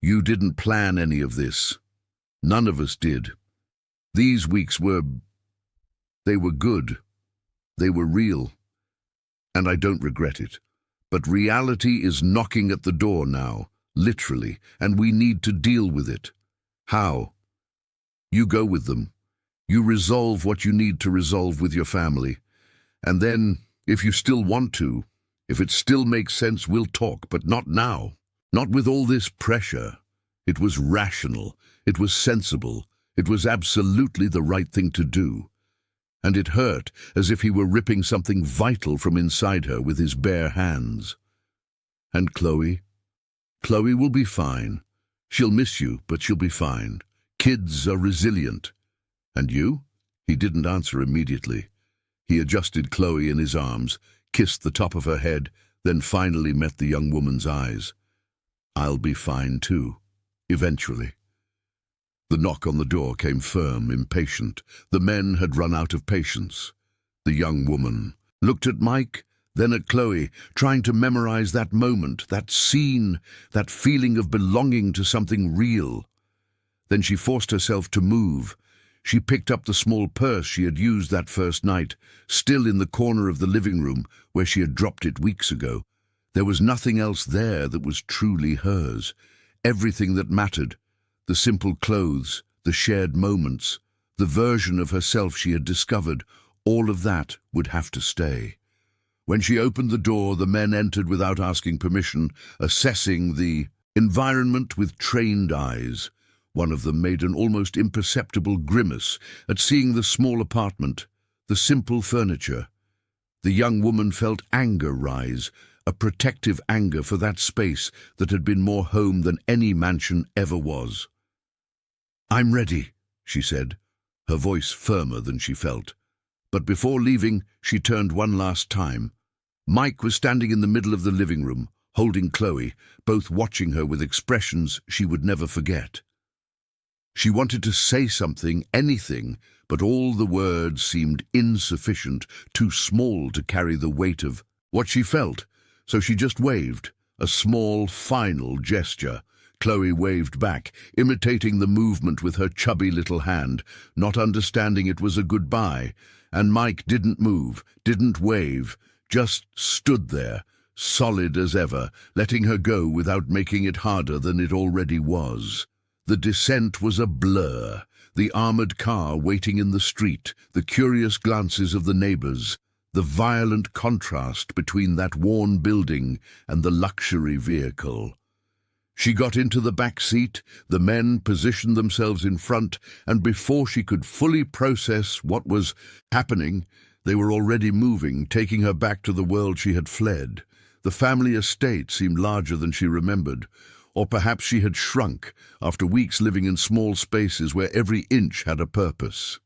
"You didn't plan any of this. None of us did. These weeks they were good. They were real. And I don't regret it. But reality is knocking at the door now, literally, and we need to deal with it. How? You go with them. You resolve what you need to resolve with your family. And then, if you still want to, if it still makes sense, we'll talk, but not now. Not with all this pressure. It was rational. It was sensible. It was absolutely the right thing to do. And it hurt, as if he were ripping something vital from inside her with his bare hands. "And Chloe? Chloe will be fine. She'll miss you, but she'll be fine. Kids are resilient. And you?" He didn't answer immediately. He adjusted Chloe in his arms, kissed the top of her head, then finally met the young woman's eyes. "I'll be fine too, eventually." The knock on the door came firm, impatient. The men had run out of patience. The young woman looked at Mike, Then at Chloe, trying to memorize that moment, that scene, that feeling of belonging to something real. Then she forced herself to move. She picked up the small purse she had used that first night, still in the corner of the living room where she had dropped it weeks ago. There was nothing else there that was truly hers. Everything that mattered, the simple clothes, the shared moments, the version of herself she had discovered, all of that would have to stay. When she opened the door, the men entered without asking permission, assessing the environment with trained eyes. One of them made an almost imperceptible grimace at seeing the small apartment, the simple furniture. The young woman felt anger rise, a protective anger for that space that had been more home than any mansion ever was. "I'm ready," she said, her voice firmer than she felt. But before leaving, she turned one last time. Mike was standing in the middle of the living room, holding Chloe, both watching her with expressions she would never forget. She wanted to say something, anything, but all the words seemed insufficient, too small to carry the weight of what she felt, so she just waved, a small, final gesture. Chloe waved back, imitating the movement with her chubby little hand, not understanding it was a goodbye, and Mike didn't move, didn't wave, just stood there, solid as ever, letting her go without making it harder than it already was. The descent was a blur, the armored car waiting in the street, the curious glances of the neighbors, the violent contrast between that worn building and the luxury vehicle. She got into the back seat, the men positioned themselves in front, and before she could fully process what was happening, they were already moving, taking her back to the world she had fled. The family estate seemed larger than she remembered, or perhaps she had shrunk after weeks living in small spaces where every inch had a purpose.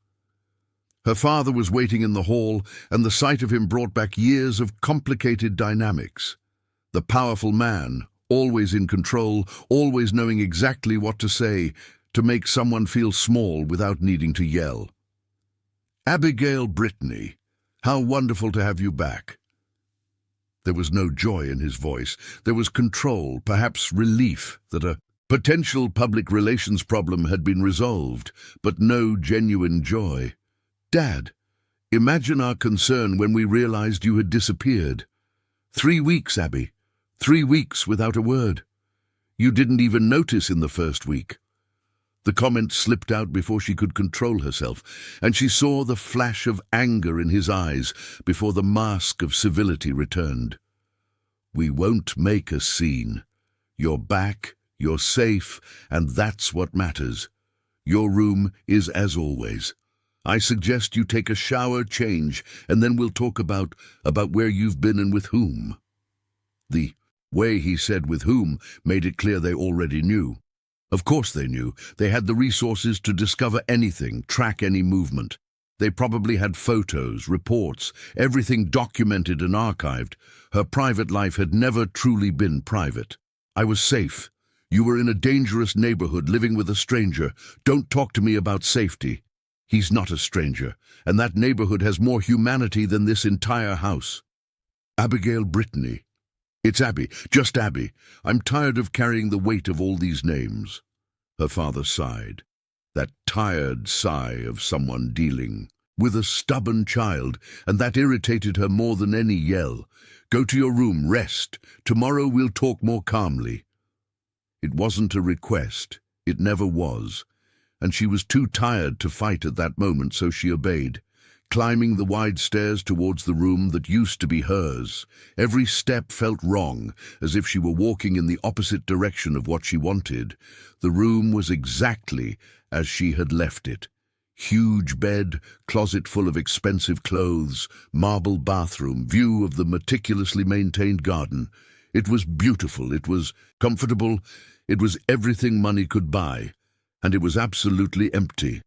Her father was waiting in the hall, and the sight of him brought back years of complicated dynamics. The powerful man, always in control, always knowing exactly what to say to make someone feel small without needing to yell. "Abigail Brittany, how wonderful to have you back." There was no joy in his voice. There was control, perhaps relief that a potential public relations problem had been resolved, but no genuine joy. "Dad, imagine our concern when we realized you had disappeared. 3 weeks, Abby. 3 weeks without a word. You didn't even notice in the first week." The comment slipped out before she could control herself, and she saw the flash of anger in his eyes before the mask of civility returned. "We won't make a scene. You're back, you're safe, and that's what matters. Your room is as always. I suggest you take a shower, change, and then we'll talk about where you've been and with whom." The way he said "with whom" made it clear they already knew. Of course they knew. They had the resources to discover anything, track any movement. They probably had photos, reports, everything documented and archived. Her private life had never truly been private. "I was safe. You were in a dangerous neighborhood living with a stranger. Don't talk to me about safety. He's not a stranger, and that neighborhood has more humanity than this entire house." "Abigail Brittany. It's Abby, just Abby. I'm tired of carrying the weight of all these names." Her father sighed, that tired sigh of someone dealing with a stubborn child, and that irritated her more than any yell. "Go to your room, rest. Tomorrow we'll talk more calmly." It wasn't a request. It never was. And she was too tired to fight at that moment, so she obeyed. Climbing the wide stairs towards the room that used to be hers, every step felt wrong, as if she were walking in the opposite direction of what she wanted. The room was exactly as she had left it. Huge bed, closet full of expensive clothes, marble bathroom, view of the meticulously maintained garden. It was beautiful, it was comfortable, it was everything money could buy, and it was absolutely empty.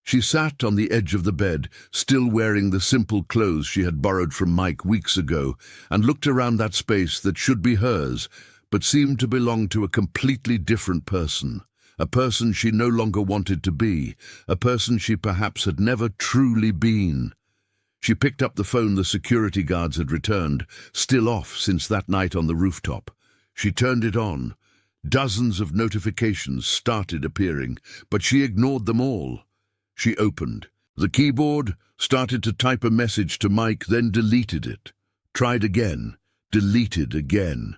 She sat on the edge of the bed, still wearing the simple clothes she had borrowed from Mike weeks ago, and looked around that space that should be hers, but seemed to belong to a completely different person, a person she no longer wanted to be, a person she perhaps had never truly been. She picked up the phone the security guards had returned, still off since that night on the rooftop. She turned it on. Dozens of notifications started appearing, but she ignored them all. She opened the keyboard, started to type a message to Mike, then deleted it. Tried again, deleted again.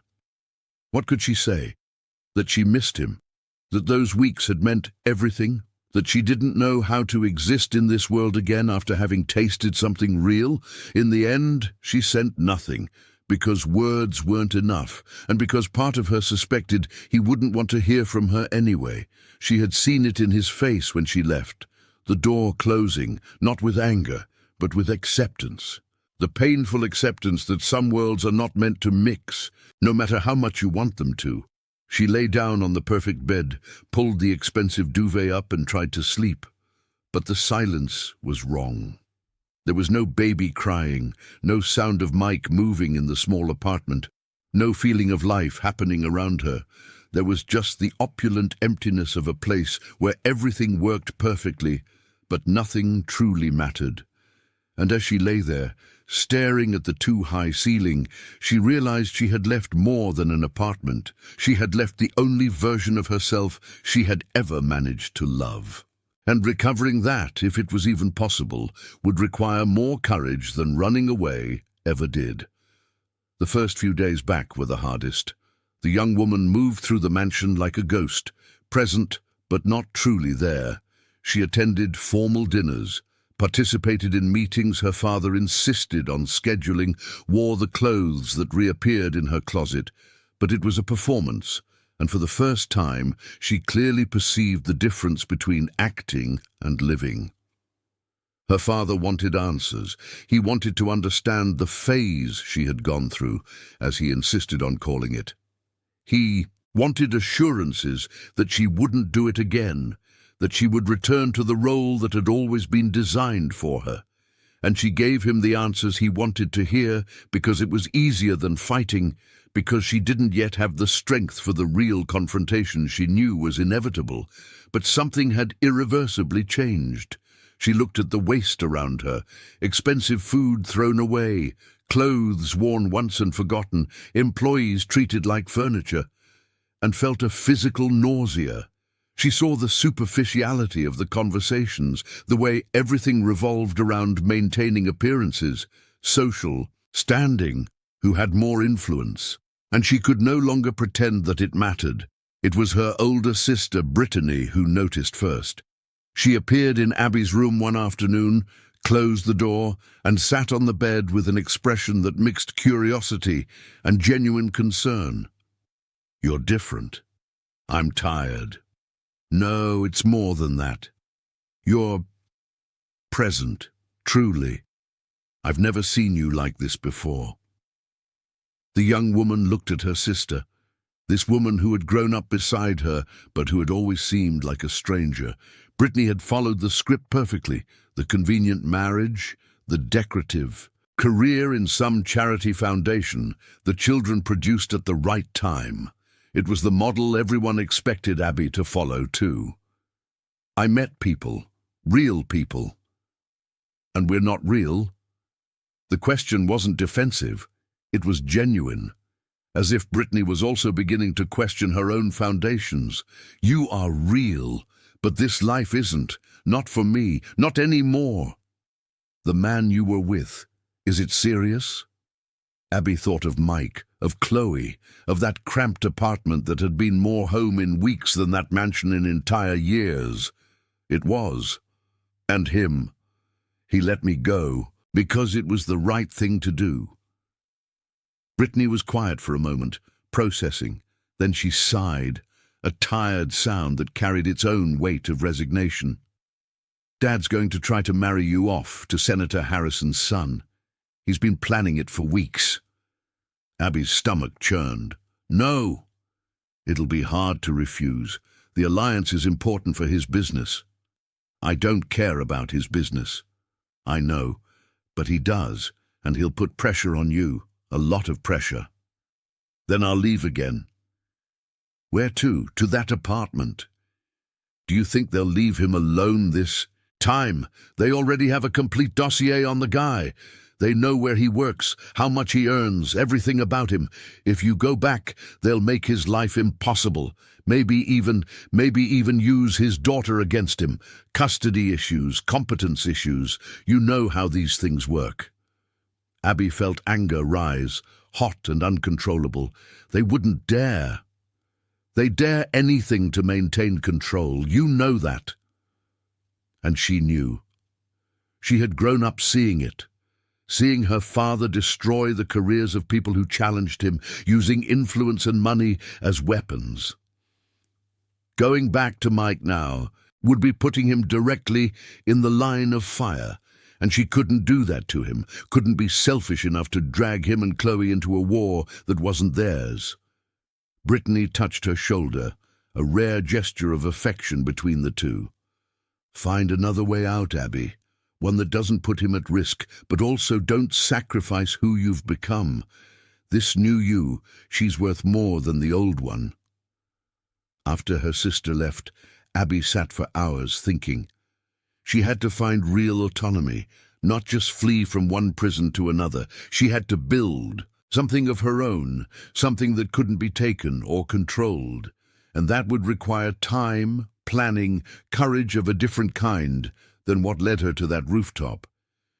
What could she say? That she missed him? That those weeks had meant everything? That she didn't know how to exist in this world again after having tasted something real? In the end, she sent nothing, because words weren't enough, and because part of her suspected he wouldn't want to hear from her anyway. She had seen it in his face when she left, the door closing, not with anger, but with acceptance. The painful acceptance that some worlds are not meant to mix, no matter how much you want them to. She lay down on the perfect bed, pulled the expensive duvet up and tried to sleep. But the silence was wrong. There was no baby crying, no sound of Mike moving in the small apartment, no feeling of life happening around her. There was just the opulent emptiness of a place where everything worked perfectly, but nothing truly mattered. And as she lay there, staring at the too-high ceiling, she realized she had left more than an apartment. She had left the only version of herself she had ever managed to love. And recovering that, if it was even possible, would require more courage than running away ever did. The first few days back were the hardest. The young woman moved through the mansion like a ghost, present but not truly there. She attended formal dinners, participated in meetings her father insisted on scheduling, wore the clothes that reappeared in her closet, but it was a performance, and for the first time she clearly perceived the difference between acting and living. Her father wanted answers. He wanted to understand the phase she had gone through, as he insisted on calling it. He wanted assurances that she wouldn't do it again, that she would return to the role that had always been designed for her. And she gave him the answers he wanted to hear because it was easier than fighting, because she didn't yet have the strength for the real confrontation she knew was inevitable. But something had irreversibly changed. She looked at the waste around her, expensive food thrown away, clothes worn once and forgotten, employees treated like furniture, and felt a physical nausea. She saw the superficiality of the conversations, the way everything revolved around maintaining appearances, social, standing, who had more influence. And she could no longer pretend that it mattered. It was her older sister, Brittany, who noticed first. She appeared in Abby's room one afternoon, closed the door, and sat on the bed with an expression that mixed curiosity and genuine concern. "You're different. I'm tired." "No, it's more than that. You're present, truly. I've never seen you like this before." The young woman looked at her sister, this woman who had grown up beside her, but who had always seemed like a stranger. Brittany had followed the script perfectly, the convenient marriage, the decorative career in some charity foundation, the children produced at the right time. It was the model everyone expected Abby to follow, too. "I met people, real people. And we're not real?" The question wasn't defensive. It was genuine, as if Brittany was also beginning to question her own foundations. "You are real, but this life isn't. Not for me, not anymore. The man you were with, is it serious?" Abby thought of Mike, of Chloe, of that cramped apartment that had been more home in weeks than that mansion in entire years. It was. And him. He let me go, because it was the right thing to do. Brittany was quiet for a moment, processing. Then she sighed, a tired sound that carried its own weight of resignation. "Dad's going to try to marry you off to Senator Harrison's son. He's been planning it for weeks." Abby's stomach churned. "No." "It'll be hard to refuse. The alliance is important for his business." "I don't care about his business." "I know, but he does, and he'll put pressure on you, a lot of pressure." "Then I'll leave again." "Where to? To that apartment?" "Do you think they'll leave him alone this Time. They already have a complete dossier on the guy. They know where he works, how much he earns, everything about him. If you go back, they'll make his life impossible. Maybe even use his daughter against him. Custody issues, competence issues. You know how these things work. Abby felt anger rise, hot and uncontrollable. They wouldn't dare. They dare anything to maintain control. You know that. And she knew. She had grown up seeing it. Seeing her father destroy the careers of people who challenged him, using influence and money as weapons. Going back to Mike now would be putting him directly in the line of fire, and she couldn't do that to him, couldn't be selfish enough to drag him and Chloe into a war that wasn't theirs. Brittany touched her shoulder, a rare gesture of affection between the two. Find another way out, Abby. One that doesn't put him at risk, but also don't sacrifice who you've become. This new you, she's worth more than the old one. After her sister left, Abby sat for hours thinking. She had to find real autonomy, not just flee from one prison to another. She had to build something of her own, something that couldn't be taken or controlled. And that would require time, planning, courage of a different kind than what led her to that rooftop.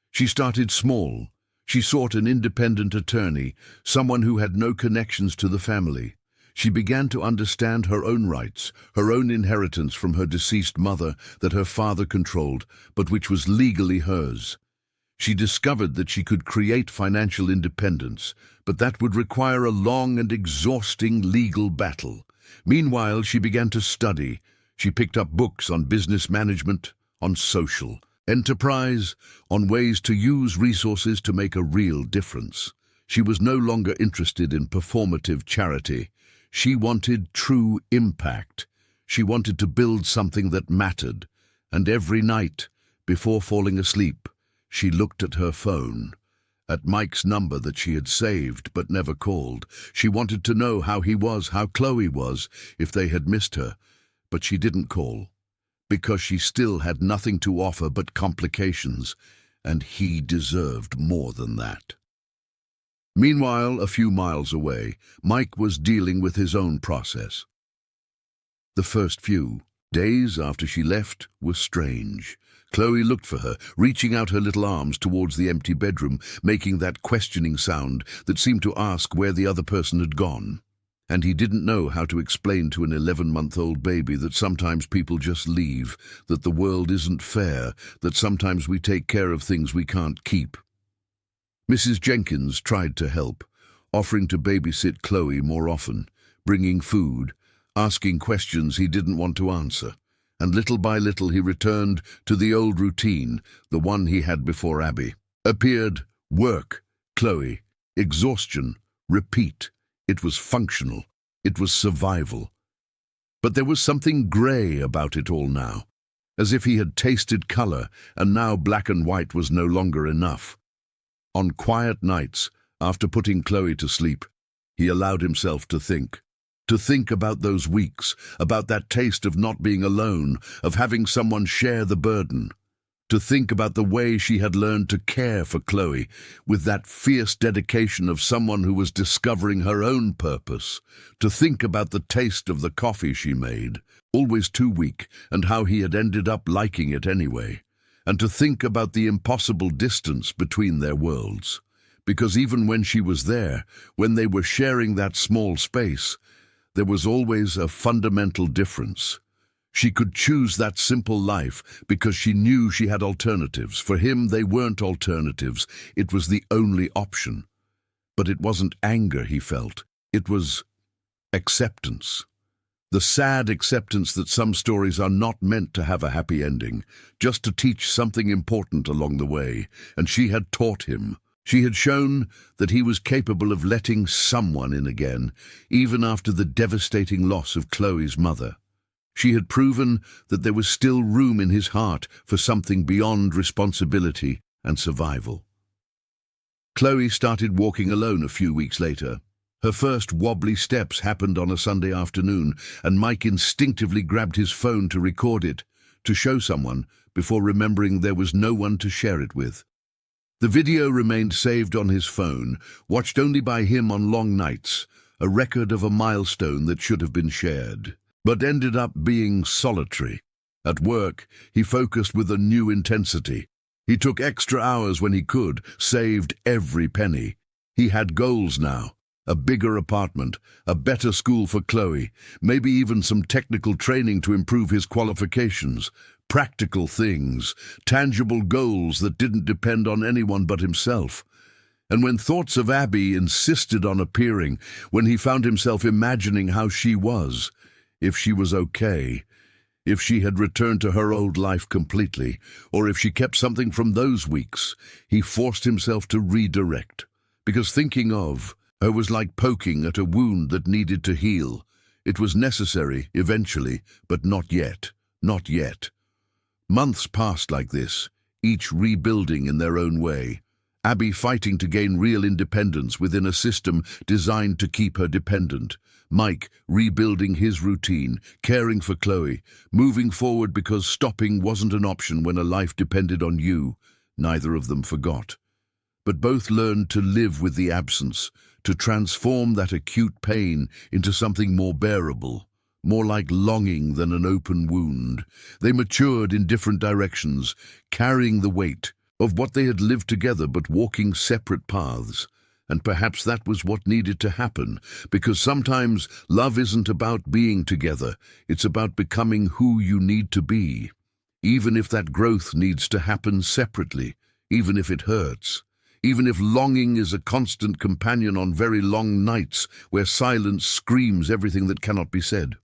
She started small. She sought an independent attorney, someone who had no connections to the family. She began to understand her own rights, her own inheritance from her deceased mother that her father controlled, but which was legally hers. She discovered that she could create financial independence, but that would require a long and exhausting legal battle. Meanwhile, she began to study. She picked up books on business management, on social enterprise, on ways to use resources to make a real difference. She was no longer interested in performative charity. She wanted true impact. She wanted to build something that mattered. And every night, before falling asleep, she looked at her phone, at Mike's number that she had saved but never called. She wanted to know how he was, how Chloe was, if they had missed her. But she didn't call, because she still had nothing to offer but complications, and he deserved more than that. Meanwhile, a few miles away, Mike was dealing with his own process. The first few days after she left were strange. Chloe looked for her, reaching out her little arms towards the empty bedroom, making that questioning sound that seemed to ask where the other person had gone. And he didn't know how to explain to an 11-month-old baby that sometimes people just leave, that the world isn't fair, that sometimes we take care of things we can't keep. Mrs. Jenkins tried to help, offering to babysit Chloe more often, bringing food, asking questions he didn't want to answer. And little by little he returned to the old routine, the one he had before Abby. Appeared work, Chloe, exhaustion, repeat. It was functional. It was survival. But there was something grey about it all now, as if he had tasted colour, and now black and white was no longer enough. On quiet nights, after putting Chloe to sleep, he allowed himself to think about those weeks, about that taste of not being alone, of having someone share the burden. To think about the way she had learned to care for Chloe, with that fierce dedication of someone who was discovering her own purpose. To think about the taste of the coffee she made, always too weak, and how he had ended up liking it anyway. And to think about the impossible distance between their worlds. Because even when she was there, when they were sharing that small space, there was always a fundamental difference. She could choose that simple life because she knew she had alternatives. For him, they weren't alternatives. It was the only option. But it wasn't anger he felt. It was acceptance. The sad acceptance that some stories are not meant to have a happy ending, just to teach something important along the way. And she had taught him. She had shown that he was capable of letting someone in again, even after the devastating loss of Chloe's mother. She had proven that there was still room in his heart for something beyond responsibility and survival. Chloe started walking alone a few weeks later. Her first wobbly steps happened on a Sunday afternoon, and Mike instinctively grabbed his phone to record it. to show someone before remembering there was no one to share it with. The video remained saved on his phone, watched only by him on long nights, a record of a milestone that should have been shared, but ended up being solitary. At work, he focused with a new intensity. He took extra hours when he could, saved every penny. He had goals now. A bigger apartment, a better school for Chloe, maybe even some technical training to improve his qualifications. Practical things, tangible goals that didn't depend on anyone but himself. And when thoughts of Abby insisted on appearing, when he found himself imagining how she was, if she was okay, if she had returned to her old life completely, or if she kept something from those weeks, he forced himself to redirect. Because thinking of her was like poking at a wound that needed to heal. It was necessary, eventually, but not yet. Not yet. Months passed like this, each rebuilding in their own way. Abby fighting to gain real independence within a system designed to keep her dependent. Mike rebuilding his routine, caring for Chloe, moving forward because stopping wasn't an option when a life depended on you. Neither of them forgot. But both learned to live with the absence, to transform that acute pain into something more bearable, more like longing than an open wound. They matured in different directions, carrying the weight of what they had lived together but walking separate paths. And perhaps that was what needed to happen, because sometimes love isn't about being together, it's about becoming who you need to be, even if that growth needs to happen separately, even if it hurts. Even if longing is a constant companion on very long nights where silence screams everything that cannot be said.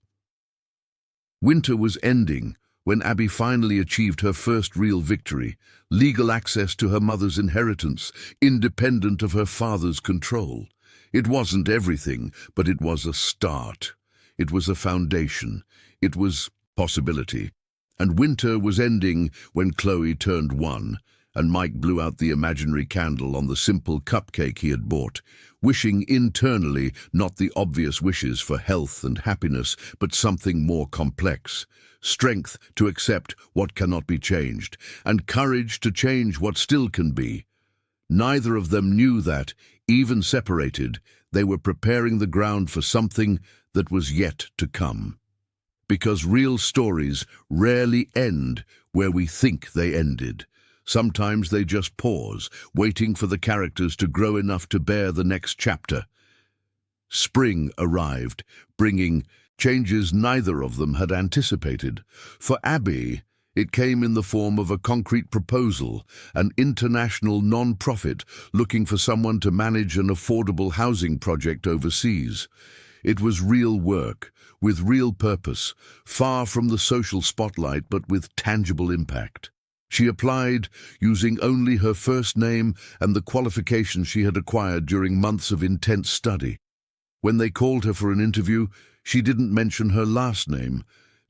Winter was ending when Abby finally achieved her first real victory, legal access to her mother's inheritance, independent of her father's control. It wasn't everything, but it was a start. It was a foundation. It was possibility. And winter was ending when Chloe turned 1. And Mike blew out the imaginary candle on the simple cupcake he had bought, wishing internally not the obvious wishes for health and happiness, but something more complex. Strength to accept what cannot be changed, and courage to change what still can be. Neither of them knew that, even separated, they were preparing the ground for something that was yet to come. Because real stories rarely end where we think they ended. Sometimes they just pause, waiting for the characters to grow enough to bear the next chapter. Spring arrived, bringing changes neither of them had anticipated. For Abby, it came in the form of a concrete proposal, an international non-profit looking for someone to manage an affordable housing project overseas. It was real work, with real purpose, far from the social spotlight but with tangible impact. She applied, using only her first name and the qualifications she had acquired during months of intense study. When they called her for an interview, she didn't mention her last name,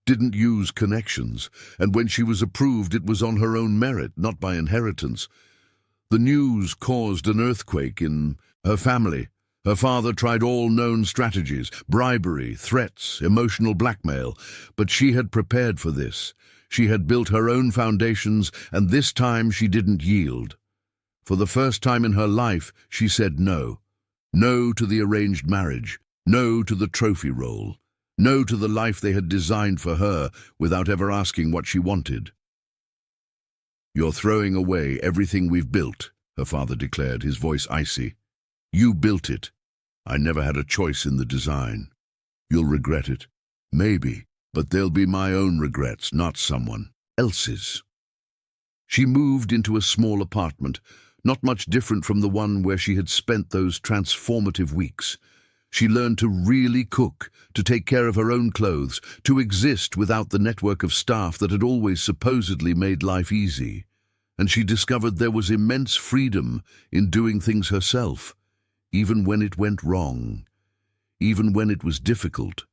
didn't use connections, and when she was approved it was on her own merit, not by inheritance. The news caused an earthquake in her family. Her father tried all known strategies, bribery, threats, emotional blackmail, but she had prepared for this. She had built her own foundations, and this time she didn't yield. For the first time in her life, she said no. No to the arranged marriage. No to the trophy role. No to the life they had designed for her without ever asking what she wanted. "You're throwing away everything we've built," her father declared, his voice icy. "You built it. I never had a choice in the design. You'll regret it. Maybe. But they'll be my own regrets, not someone else's." She moved into a small apartment, not much different from the one where she had spent those transformative weeks. She learned to really cook, to take care of her own clothes, to exist without the network of staff that had always supposedly made life easy. And she discovered there was immense freedom in doing things herself, even when it went wrong, even when it was difficult.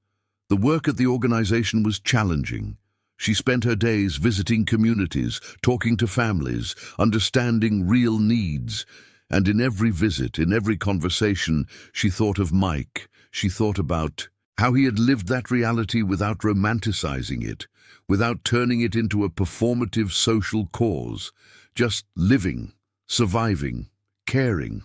The work at the organization was challenging. She spent her days visiting communities, talking to families, understanding real needs. And in every visit, in every conversation, she thought of Mike. She thought about how he had lived that reality without romanticizing it, without turning it into a performative social cause, just living, surviving, caring.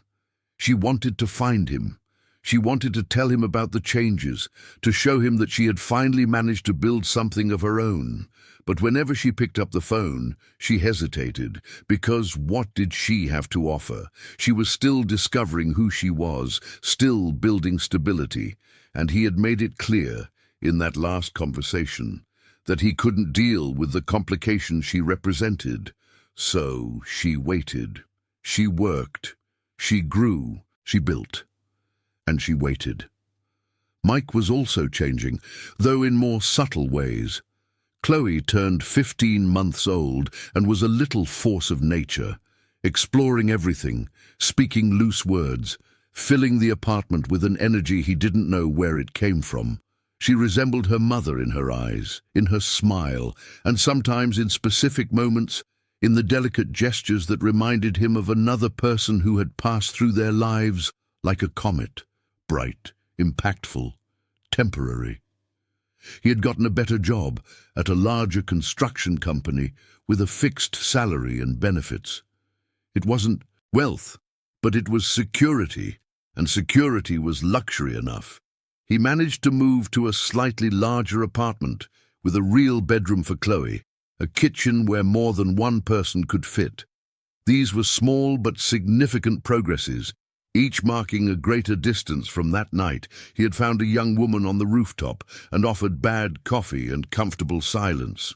She wanted to find him. She wanted to tell him about the changes, to show him that she had finally managed to build something of her own. But whenever she picked up the phone, she hesitated, because what did she have to offer? She was still discovering who she was, still building stability, and he had made it clear, in that last conversation, that he couldn't deal with the complications she represented. So she waited. She worked. She grew. She built. And she waited. Mike was also changing, though in more subtle ways. Chloe turned 15 months old and was a little force of nature, exploring everything, speaking loose words, filling the apartment with an energy he didn't know where it came from. She resembled her mother in her eyes, in her smile, and sometimes in specific moments, in the delicate gestures that reminded him of another person who had passed through their lives like a comet, bright, impactful, temporary. He had gotten a better job at a larger construction company with a fixed salary and benefits. It wasn't wealth, but it was security, and security was luxury enough. He managed to move to a slightly larger apartment with a real bedroom for Chloe, a kitchen where more than one person could fit. These were small but significant progresses, each marking a greater distance from that night. He had found a young woman on the rooftop and offered bad coffee and comfortable silence.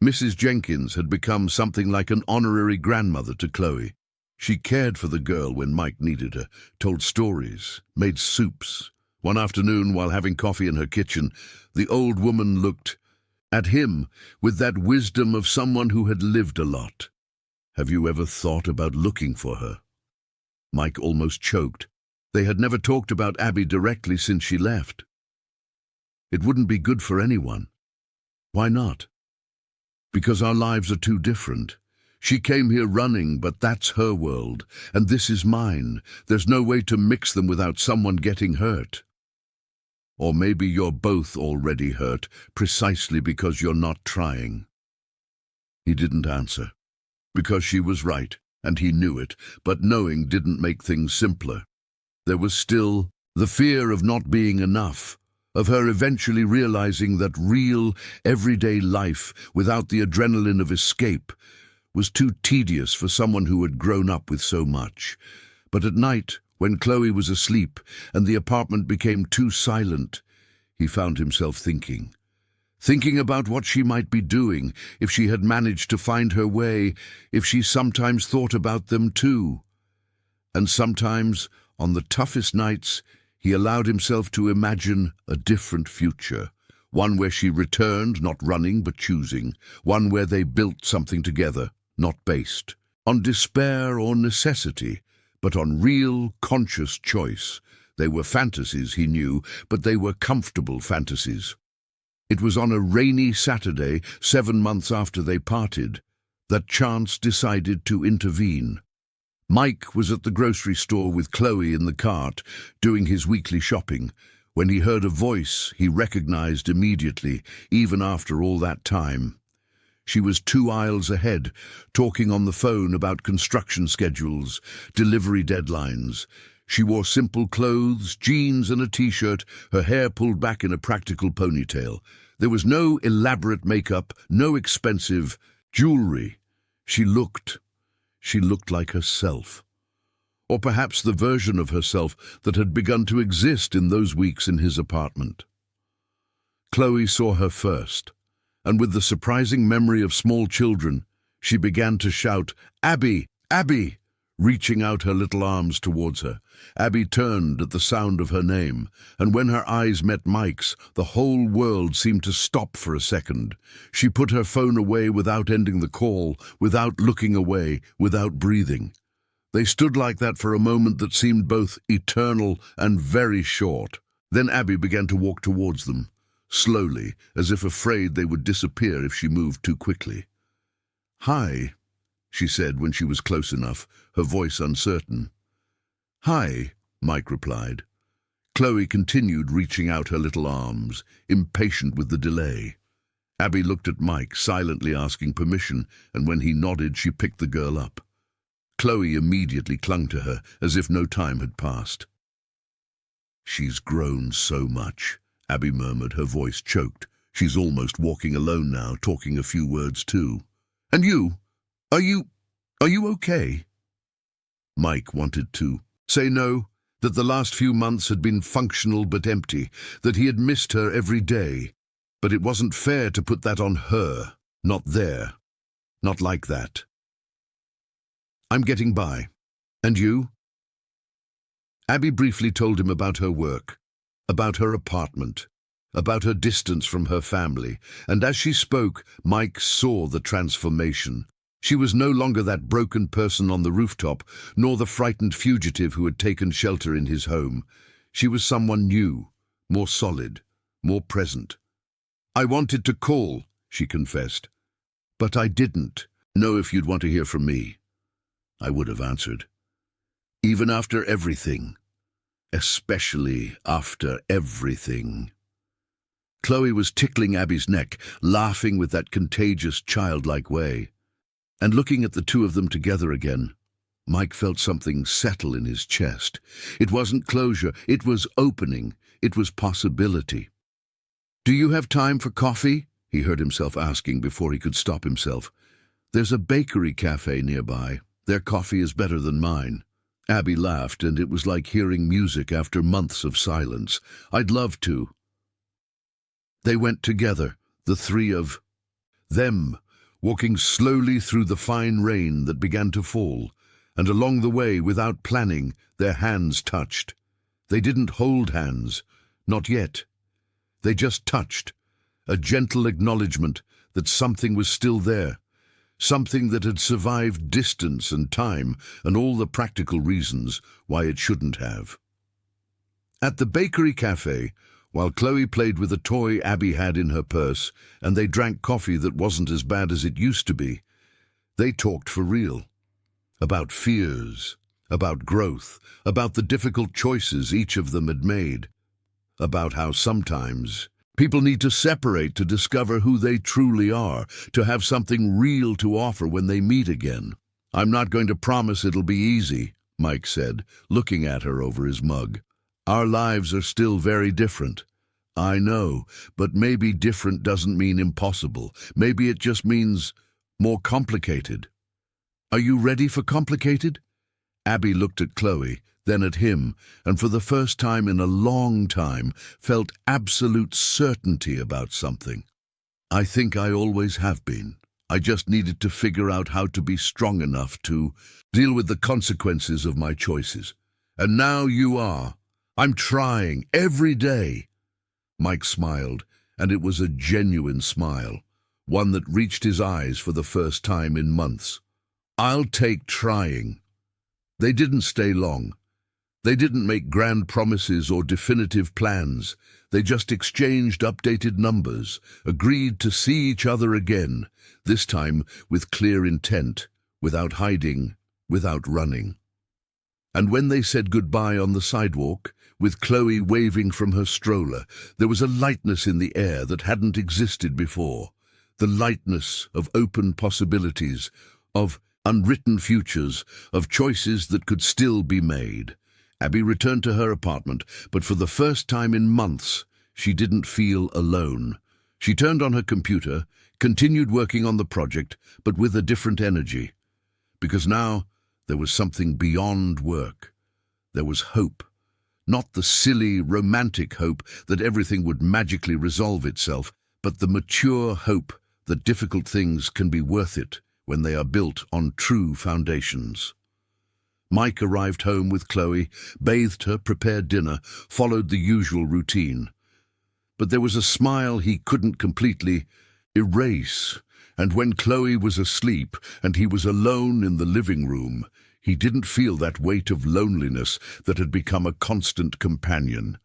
Mrs. Jenkins had become something like an honorary grandmother to Chloe. She cared for the girl when Mike needed her, told stories, made soups. One afternoon, while having coffee in her kitchen, the old woman looked at him with that wisdom of someone who had lived a lot. "Have you ever thought about looking for her?" Mike almost choked. They had never talked about Abby directly since she left. It wouldn't be good for anyone. Why not? Because our lives are too different. She came here running, but that's her world, and this is mine. There's no way to mix them without someone getting hurt. Or maybe you're both already hurt, precisely because you're not trying. He didn't answer, because she was right, and he knew it, but knowing didn't make things simpler. There was still the fear of not being enough, of her eventually realizing that real, everyday life, without the adrenaline of escape, was too tedious for someone who had grown up with so much. But at night, when Chloe was asleep and the apartment became too silent, he found himself thinking about what she might be doing, if she had managed to find her way, if she sometimes thought about them too. And sometimes, on the toughest nights, he allowed himself to imagine a different future, one where she returned, not running but choosing, one where they built something together, not based on despair or necessity, but on real, conscious choice. They were fantasies, he knew, but they were comfortable fantasies. It was on a rainy Saturday, 7 months after they parted, that chance decided to intervene. Mike was at the grocery store with Chloe in the cart, doing his weekly shopping, when he heard a voice he recognized immediately, even after all that time. She was 2 aisles ahead, talking on the phone about construction schedules, delivery deadlines. She wore simple clothes, jeans and a t-shirt, her hair pulled back in a practical ponytail. There was no elaborate makeup, no expensive jewelry. She looked like herself. Or perhaps the version of herself that had begun to exist in those weeks in his apartment. Chloe saw her first, and with the surprising memory of small children, she began to shout, "Abby! Abby!" reaching out her little arms towards her. Abby turned at the sound of her name, and when her eyes met Mike's, the whole world seemed to stop for a second. She put her phone away without ending the call, without looking away, without breathing. They stood like that for a moment that seemed both eternal and very short. Then Abby began to walk towards them, slowly, as if afraid they would disappear if she moved too quickly. "Hi," she said when she was close enough, her voice uncertain. "Hi," Mike replied. Chloe continued reaching out her little arms, impatient with the delay. Abby looked at Mike, silently asking permission, and when he nodded, she picked the girl up. Chloe immediately clung to her, as if no time had passed. "She's grown so much," Abby murmured, her voice choked. "She's almost walking alone now, talking a few words too. And you? Are you okay?" Mike wanted to say no, that the last few months had been functional but empty, that he had missed her every day. But it wasn't fair to put that on her. Not there. Not like that. "I'm getting by. And you?" Abby briefly told him about her work, about her apartment, about her distance from her family, and as she spoke, Mike saw the transformation. She was no longer that broken person on the rooftop, nor the frightened fugitive who had taken shelter in his home. She was someone new, more solid, more present. "I wanted to call," she confessed, "but I didn't know if you'd want to hear from me." I would have answered. "Even after everything. Especially after everything." Chloe was tickling Abby's neck, laughing with that contagious, childlike way. And looking at the two of them together again, Mike felt something settle in his chest. It wasn't closure, it was opening, it was possibility. "Do you have time for coffee?" he heard himself asking before he could stop himself. "There's a bakery cafe nearby. Their coffee is better than mine." Abby laughed, and it was like hearing music after months of silence. "I'd love to." They went together, the three of them, walking slowly through the fine rain that began to fall, and along the way, without planning, their hands touched. They didn't hold hands, not yet. They just touched, a gentle acknowledgement that something was still there, something that had survived distance and time and all the practical reasons why it shouldn't have. At the bakery cafe, while Chloe played with a toy Abby had in her purse and they drank coffee that wasn't as bad as it used to be, they talked for real. About fears, about growth, about the difficult choices each of them had made, about how sometimes people need to separate to discover who they truly are, to have something real to offer when they meet again. "I'm not going to promise it'll be easy," Mike said, looking at her over his mug. "Our lives are still very different. I know, but maybe different doesn't mean impossible. Maybe it just means more complicated." "Are you ready for complicated?" Abby looked at Chloe, then at him, and for the first time in a long time felt absolute certainty about something. "I think I always have been. I just needed to figure out how to be strong enough to deal with the consequences of my choices. And now you are. I'm trying every day." Mike smiled, and it was a genuine smile, one that reached his eyes for the first time in months. "I'll take trying." They didn't stay long. They didn't make grand promises or definitive plans. They just exchanged updated numbers, agreed to see each other again, this time with clear intent, without hiding, without running. And when they said goodbye on the sidewalk, with Chloe waving from her stroller, there was a lightness in the air that hadn't existed before. The lightness of open possibilities, of unwritten futures, of choices that could still be made. Abby returned to her apartment, but for the first time in months, she didn't feel alone. She turned on her computer, continued working on the project, but with a different energy. Because now there was something beyond work. There was hope. Not the silly, romantic hope that everything would magically resolve itself, but the mature hope that difficult things can be worth it when they are built on true foundations. Mike arrived home with Chloe, bathed her, prepared dinner, followed the usual routine. But there was a smile he couldn't completely erase, and when Chloe was asleep and he was alone in the living room, he didn't feel that weight of loneliness that had become a constant companion.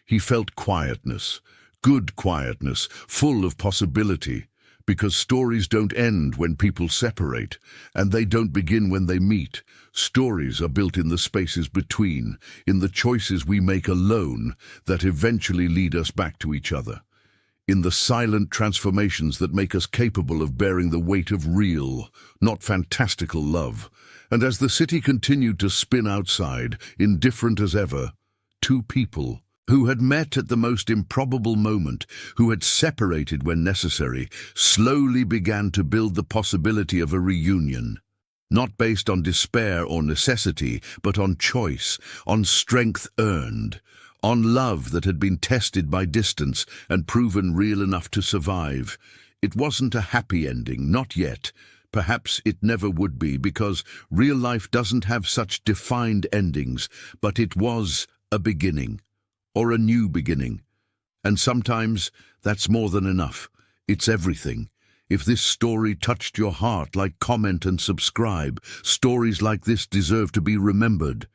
He felt quietness, good quietness, full of possibility, because stories don't end when people separate, and they don't begin when they meet. Stories are built in the spaces between, in the choices we make alone that eventually lead us back to each other. in the silent transformations that make us capable of bearing the weight of real, not fantastical love. And as the city continued to spin outside, indifferent as ever, two people who had met at the most improbable moment, who had separated when necessary, slowly began to build the possibility of a reunion. Not based on despair or necessity, but on choice, on strength earned, on love that had been tested by distance and proven real enough to survive. It wasn't a happy ending, not yet. Perhaps it never would be, because real life doesn't have such defined endings, but it was a beginning, or a new beginning. And sometimes that's more than enough. It's everything. If this story touched your heart, comment and subscribe. Stories like this deserve to be remembered.